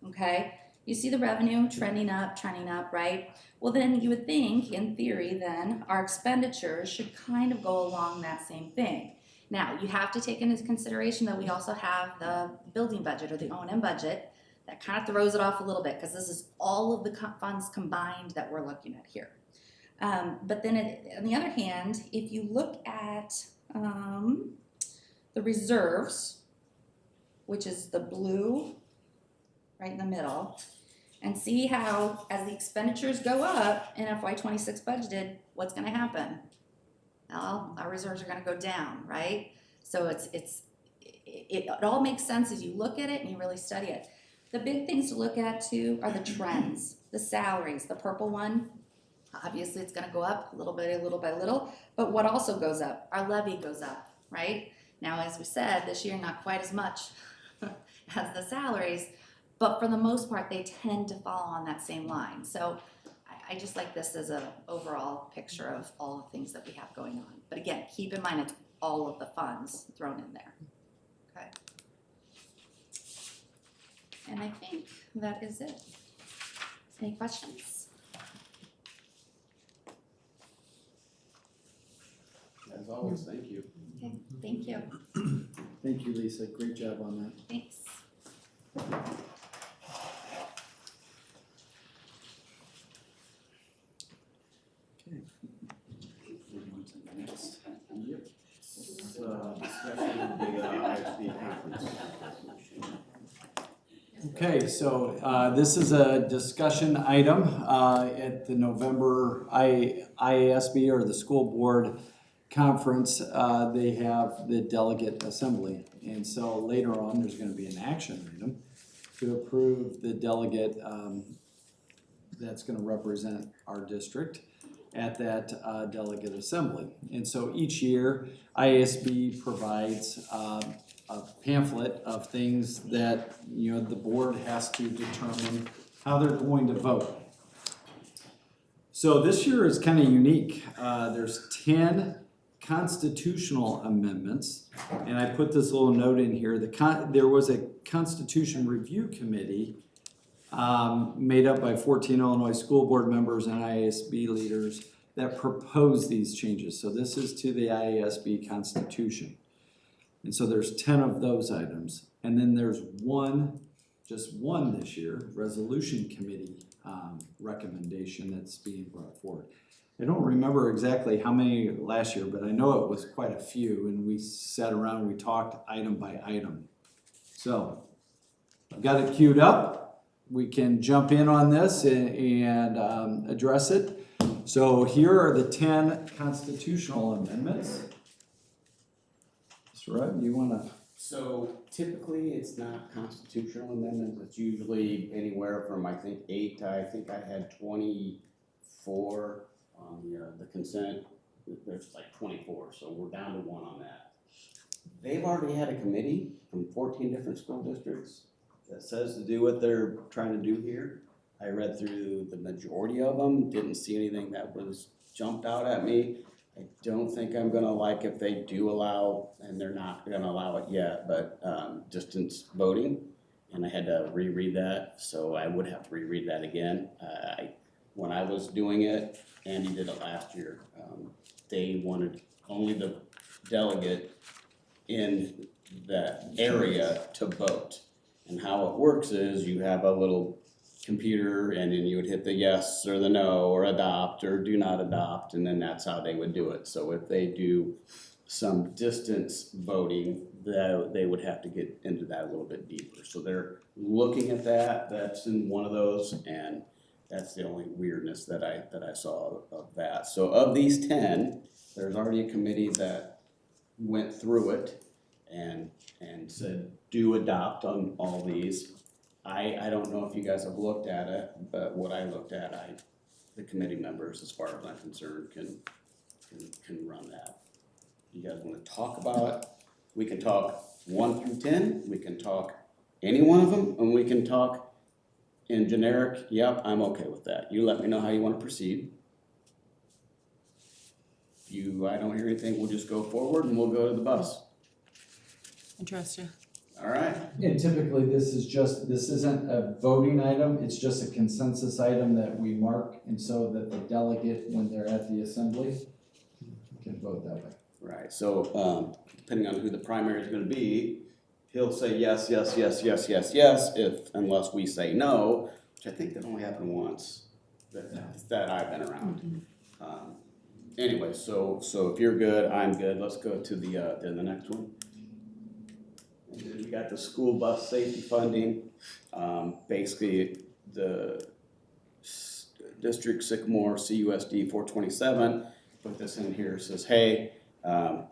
okay? You see the revenue trending up, right? Well, then you would think, in theory, then our expenditures should kind of go along that same thing. Now, you have to take into consideration that we also have the building budget or the O&M budget that kind of throws it off a little bit because this is all of the funds combined that we're looking at here. But then on the other hand, if you look at the reserves, which is the blue right in the middle, and see how as the expenditures go up in FY '26 budgeted, what's going to happen? Well, our reserves are going to go down, right? So it all makes sense as you look at it and you really study it. The big things to look at too are the trends, the salaries, the purple one. Obviously, it's going to go up a little bit, little by little, but what also goes up? Our levy goes up, right? Now, as we said, this year not quite as much as the salaries, but for the most part, they tend to follow on that same line. So I just like this as an overall picture of all the things that we have going on. But again, keep in mind it's all of the funds thrown in there, okay? And I think that is it. Any questions? As always, thank you. Okay, thank you. Thank you, Lisa. Great job on that. Thanks. Next. Yep. Discussion of the ISD conference. Okay, so this is a discussion item at the November IASB or the school board conference. They have the delegate assembly. And so later on, there's going to be an action item to approve the delegate that's going to represent our district at that delegate assembly. And so each year, IASB provides a pamphlet of things that, you know, the board has to determine how they're going to vote. So this year is kind of unique. There's 10 constitutional amendments, and I put this little note in here. There was a Constitution Review Committee made up by 14 Illinois school board members and IASB leaders that proposed these changes. So this is to the IASB Constitution. And so there's 10 of those items. And then there's just one this year, resolution committee recommendation that's being brought forward. I don't remember exactly how many last year, but I know it was quite a few, and we sat around, we talked item by item. So I've got it queued up. We can jump in on this and address it. So here are the 10 constitutional amendments. Mr. Rudd, do you want to? So typically, it's not constitutional amendments, it's usually anywhere from, I think, 8 to, I think I had 24 on the consent. There's like 24, so we're down to 1 on that. They've already had a committee from 14 different school districts that says to do what they're trying to do here. I read through the majority of them, didn't see anything that was jumped out at me. I don't think I'm gonna like if they do allow, and they're not gonna allow it yet, but distance voting. And I had to reread that, so I would have to reread that again. When I was doing it, Andy did it last year. They wanted only the delegate in that area to vote. And how it works is you have a little computer and then you would hit the yes or the no or adopt or do not adopt, and then that's how they would do it. So if they do some distance voting, they would have to get into that a little bit deeper. So they're looking at that, that's in one of those, and that's the only weirdness that I saw of that. So of these 10, there's already a committee that went through it and said do adopt on all these. I don't know if you guys have looked at it, but what I looked at, the committee members, as far as I'm concerned, can run that. You guys want to talk about it? We can talk 1 through 10. We can talk any one of them, and we can talk in generic. Yep, I'm okay with that. You let me know how you want to proceed. If I don't hear anything, we'll just go forward and we'll go to the bus. I trust you. All right. And typically, this isn't a voting item, it's just a consensus item that we mark, and so that the delegate, when they're at the assembly, can vote that way. Right, so depending on who the primary is gonna be, he'll say yes, yes, yes, yes, yes, yes, unless we say no, which I think that only happened once, that I've been around. Anyway, so if you're good, I'm good, let's go to the next one. And then we got the school bus safety funding. Basically, the District Sycamore CUSD 427 put this in here, says, hey,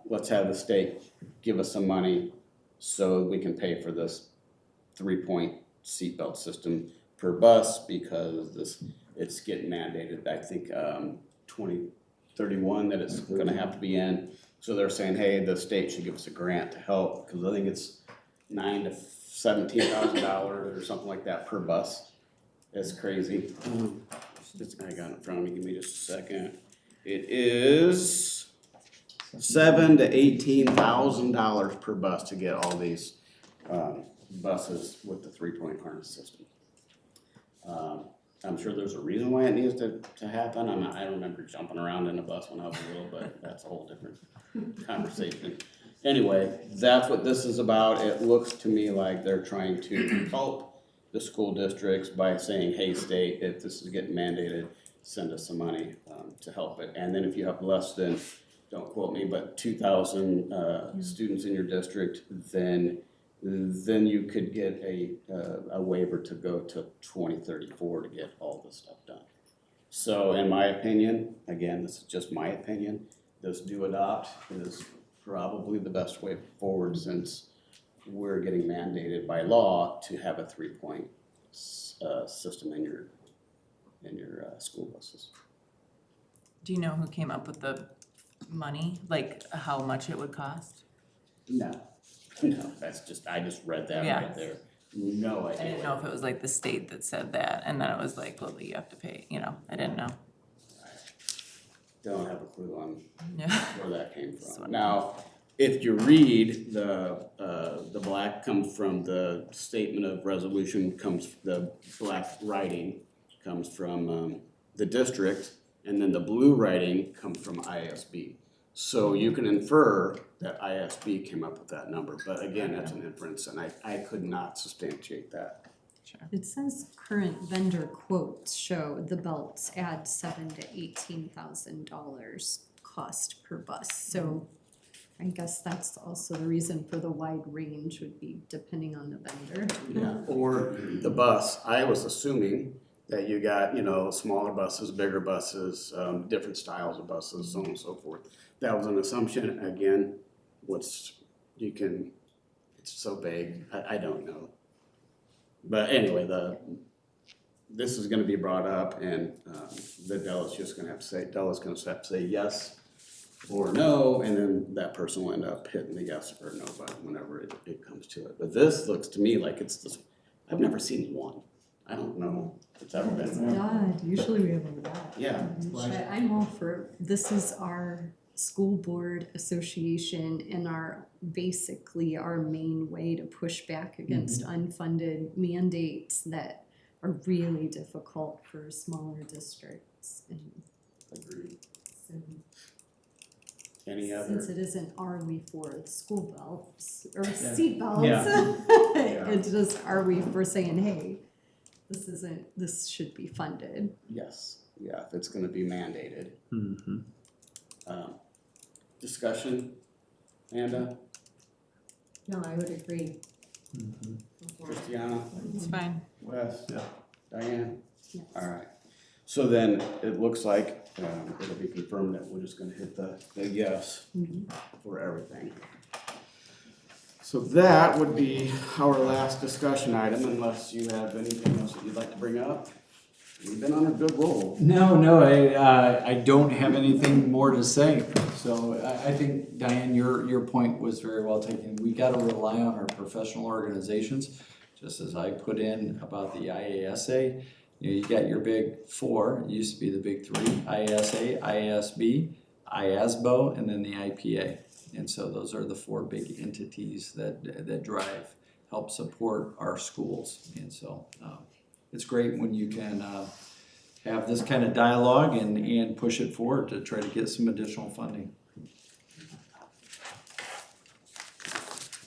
let's have the state give us some money so we can pay for this 3-point seatbelt system per bus, because it's getting mandated, I think 2031 that it's gonna have to be in. So they're saying, hey, the state should give us a grant to help, because I think it's $9,000 to $17,000 or something like that per bus. That's crazy. I got it in front of me, give me just a second. It is $7,000 to $18,000 per bus to get all these buses with the 3-point harness system. I'm sure there's a reason why it needs to happen. I don't remember jumping around in a bus when I was little, but that's a whole different conversation. Anyway, that's what this is about. It looks to me like they're trying to help the school districts by saying, hey, state, if this is getting mandated, send us some money to help it. And then if you have less than, don't quote me, but 2,000 students in your district, then then you could get a waiver to go to 2034 to get all this stuff done. So in my opinion, again, this is just my opinion, this do adopt is probably the best way forward since we're getting mandated by law to have a 3-point system in your school buses. Do you know who came up with the money, like how much it would cost? No, that's just, I just read that Yeah. right there. No idea. I didn't know if it was like the state that said that, and then it was like, well, you have to pay, I didn't know. Don't have a clue on Yeah. where that came from. So- Now, if you read the black comes from the statement of resolution, the black writing comes from the district, and then the blue writing comes from ISB. So you can infer that ISB came up with that number, but again, that's an inference, and I could not substantiate that. It says current vendor quotes show the belts add $7,000 to $18,000 cost per bus. So I guess that's also the reason for the wide range would be depending on the vendor. Yeah, or the bus, I was assuming that you got, smaller buses, bigger buses, different styles of buses, so on and so forth. That was an assumption, again, it's so vague, I don't know. But anyway, this is gonna be brought up and, Della's gonna have to say yes or no, and then that person will end up hitting the yes or no button whenever it comes to it. But this looks to me like it's this, I've never seen one. I don't know if it's ever It's been. odd, usually we have a lot. Yeah. But I'm all for, this is our school board association and basically our main way to push back against unfunded mandates that are really difficult for smaller districts. And Agreed. so, Any since other? it isn't are we for school belts or Yeah. seat belts, Yeah. it's just are we for saying, hey, this should be funded. Yes, yeah, if it's gonna be mandated. Mm-hmm. Discussion, Amanda, No, I would agree. Christiana, It's fine. Wes? Yeah. Diane? Yes. All right, so then it looks like, it'll be confirmed that we're just gonna hit the yes for everything. So that would be our last discussion item, unless you have anything else that you'd like to bring up. We've been on a good roll. No, I don't have anything more to say. So I think, Diane, your point was very well taken. We gotta rely on our professional organizations, just as I put in about the IASA. You got your big four, it used to be the big three, IASA, IASB, IASBO, and then the IPA. And so those are the four big entities that help support our schools. And so it's great when you can have this kind of dialogue and push it forward to try to get some additional funding.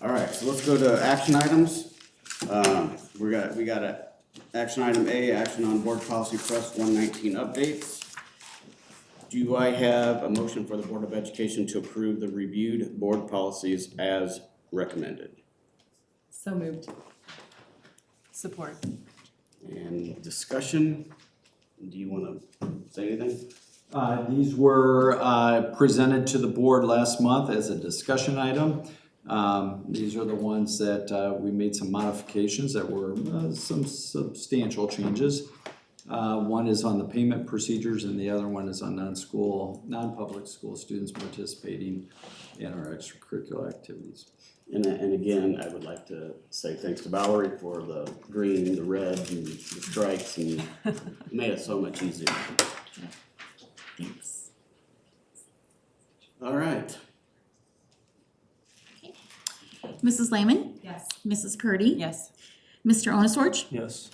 All right, so let's go to action items. We got action item A, action on board policy press 119 updates. Do I have a motion for the Board of Education to approve the reviewed board policies as recommended? So moved. Support. And discussion, do you wanna say anything? These were presented to the board last month as a discussion item. These are the ones that we made some modifications that were some substantial changes. One is on the payment procedures and the other one is on non-public school students participating in our extracurricular activities. And again, I would like to say thanks to Valerie for the green, the red, and the strikes, and made it so much easier. Thanks. All right. Mrs. Lehman, Yes. Mrs. Purdy, Yes. Mr. Onesorch, Yes.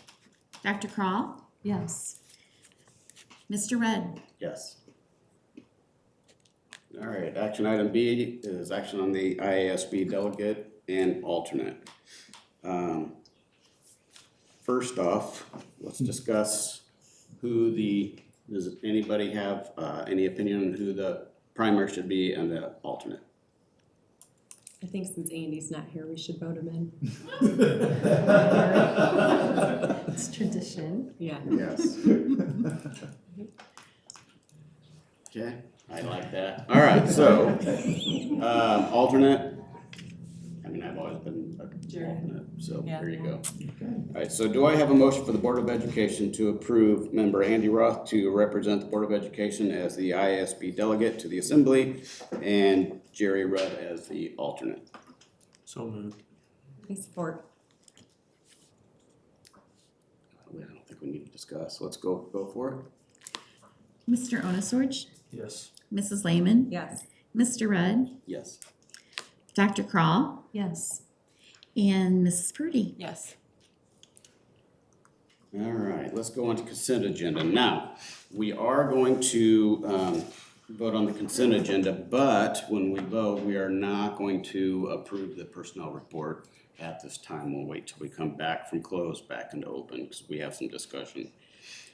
Dr. Crawl, Yes. Mr. Red. Yes. All right, action item B is action on the IASB delegate and alternate. First off, let's discuss does anybody have any opinion on who the primary should be and the alternate? I think since Andy's not here, we should vote him in. It's tradition. Yeah. Yes. Okay, I like that. All right, so, alternate. I mean, I've always been an alternate, so there you go. All right, so do I have a motion for the Board of Education to approve member Andy Roth to represent the Board of Education as the ISB delegate to the Assembly and Jerry Rudd as the alternate? So moved. I support. I don't think we need to discuss. Let's go for it. Mr. Onosorge, Yes. Mrs. Lehman, Yes. Mr. Rudd, Yes. Dr. Crawl, Yes. and Mrs. Purdy. Yes. All right, let's go on to consent agenda. Now, we are going to vote on the consent agenda, but when we vote, we are not going to approve the personnel report at this time. We'll wait till we come back from closed back into open because we have some discussion.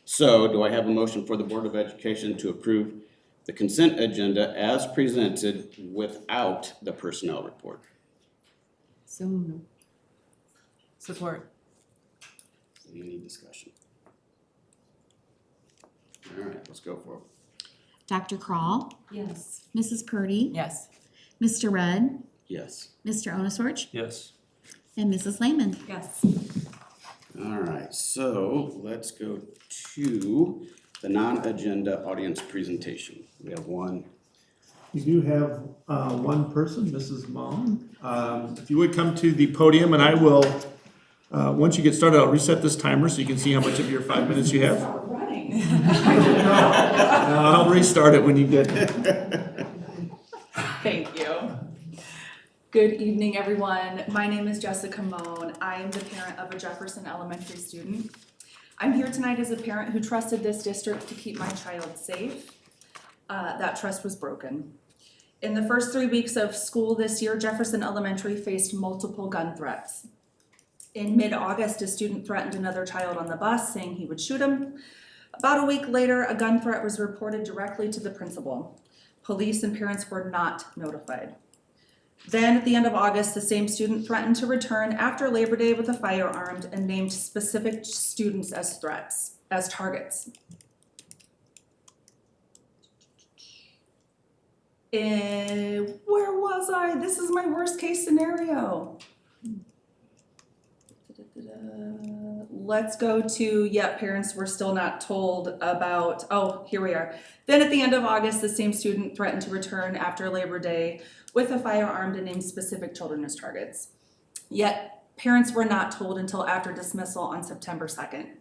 So do I have a motion for the Board of Education to approve the consent agenda as presented without the personnel report? So moved. Support. Any discussion? All right, let's go for it. Dr. Crawl, Yes. Mrs. Purdy, Yes. Mr. Rudd, Yes. Mr. Onosorge, Yes. and Mrs. Lehman. Yes. All right, so let's go to the non-agenda audience presentation. We have one. You do have one person, Mrs. Mon. If you would come to the podium, and I will, once you get started, I'll reset this timer so you can see how much of your 5 minutes you have. Running. I'll restart it when you get. Thank you. Good evening, everyone. My name is Jessica Moan. I am the parent of a Jefferson Elementary student. I'm here tonight as a parent who trusted this district to keep my child safe. That trust was broken. In the first 3 weeks of school this year, Jefferson Elementary faced multiple gun threats. In mid-August, a student threatened another child on the bus, saying he would shoot him. About a week later, a gun threat was reported directly to the principal. Police and parents were not notified. Then, at the end of August, the same student threatened to return after Labor Day with a firearm and named specific students as targets. Where was I? This is my worst case scenario. Let's go to, parents were still not told about, here we are. Then at the end of August, the same student threatened to return after Labor Day with a firearm to name specific children as targets. Yet, parents were not told until after dismissal on September 2nd,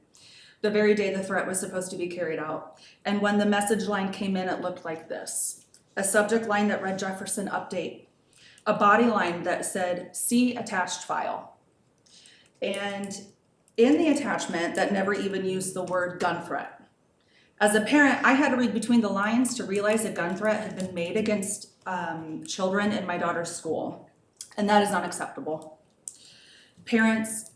the very day the threat was supposed to be carried out. And when the message line came in, it looked like this. A subject line that read Jefferson Update. A body line that said, see attached file. And in the attachment, that never even used the word gun threat. As a parent, I had to read between the lines to realize a gun threat had been made against children in my daughter's school, and that is unacceptable. Parents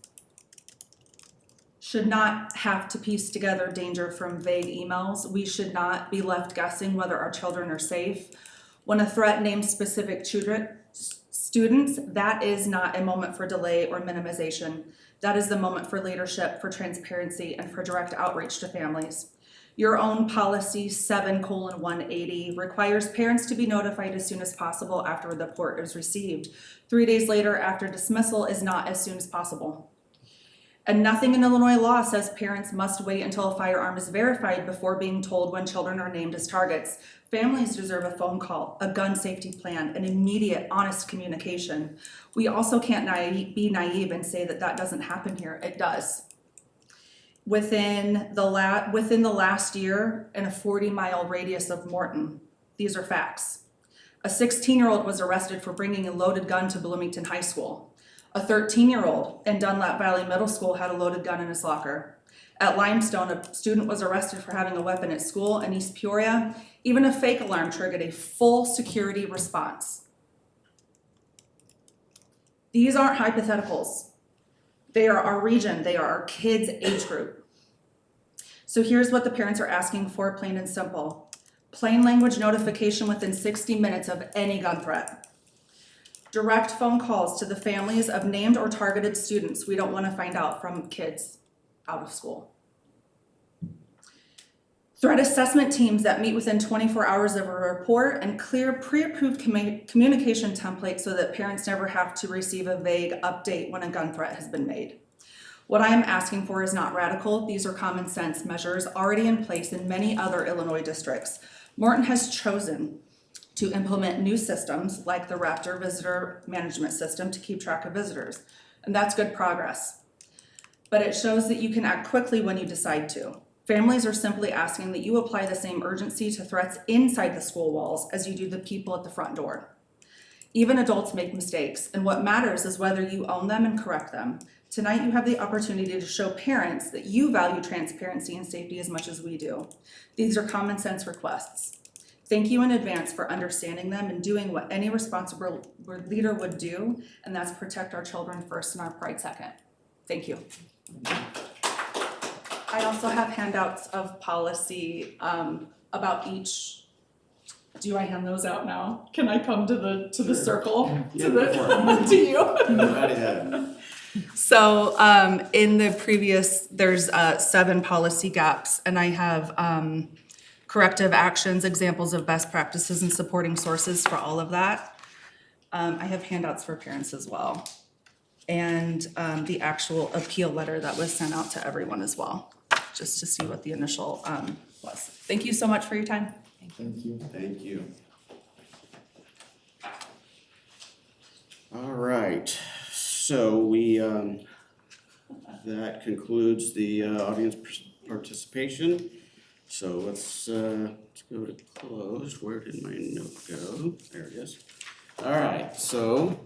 should not have to piece together danger from vague emails. We should not be left guessing whether our children are safe. When a threat names specific students, that is not a moment for delay or minimization. That is the moment for leadership, for transparency, and for direct outreach to families. Your own policy 7:180 requires parents to be notified as soon as possible after the report is received. 3 days later after dismissal is not as soon as possible. And nothing in Illinois law says parents must wait until a firearm is verified before being told when children are named as targets. Families deserve a phone call, a gun safety plan, an immediate, honest communication. We also can't be naive and say that that doesn't happen here. It does. Within the last year, in a 40-mile radius of Morton, these are facts. A 16-year-old was arrested for bringing a loaded gun to Bloomington High School. A 13-year-old in Dunlap Valley Middle School had a loaded gun in his locker. At Limestone, a student was arrested for having a weapon at school. In East Peoria, even a fake alarm triggered a full security response. These aren't hypotheticals. They are our region. They are our kids' age group. So here's what the parents are asking for, plain and simple. Plain language notification within 60 minutes of any gun threat. Direct phone calls to the families of named or targeted students we don't want to find out from kids out of school. Threat assessment teams that meet within 24 hours of a report and clear pre-approved communication templates so that parents never have to receive a vague update when a gun threat has been made. What I am asking for is not radical. These are common sense measures already in place in many other Illinois districts. Morton has chosen to implement new systems like the Raptor Visitor Management System to keep track of visitors, and that's good progress. But it shows that you can act quickly when you decide to. Families are simply asking that you apply the same urgency to threats inside the school walls as you do the people at the front door. Even adults make mistakes, and what matters is whether you own them and correct them. Tonight, you have the opportunity to show parents that you value transparency and safety as much as we do. These are common sense requests. Thank you in advance for understanding them and doing what any responsible leader would do, and that's protect our children first and our pride second. Thank you. I also have handouts of policy about each. Do I hand those out now? Can I come to the circle? Yeah, To you? Go right ahead. So in the previous, there's 7 policy gaps, and I have corrective actions, examples of best practices and supporting sources for all of that. I have handouts for parents as well. And the actual appeal letter that was sent out to everyone as well, just to see what the initial was. Thank you so much for your time. Thank you. Thank you. All right, so that concludes the audience participation. So let's go to closed. Where did my note go? There it is. All right, so.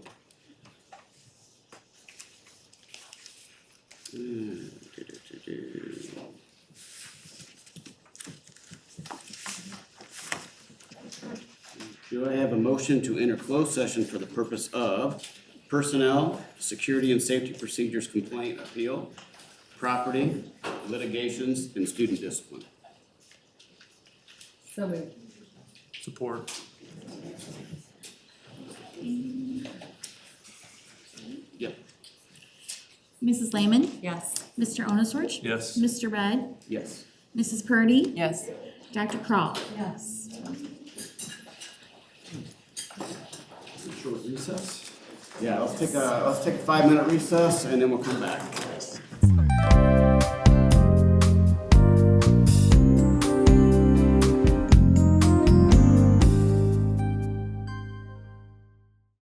Do I have a motion to enter closed session for the purpose of personnel, security and safety procedures complaint appeal, property, litigations, and student discipline? So moved. Support. Yep. Mrs. Lehman, Yes. Mr. Onosorch, Yes. Mr. Rudd, Yes. Mrs. Purdy, Yes. Dr. Crawl. Yes. Short recess. Yeah, let's take a 5-minute recess and then we'll come back.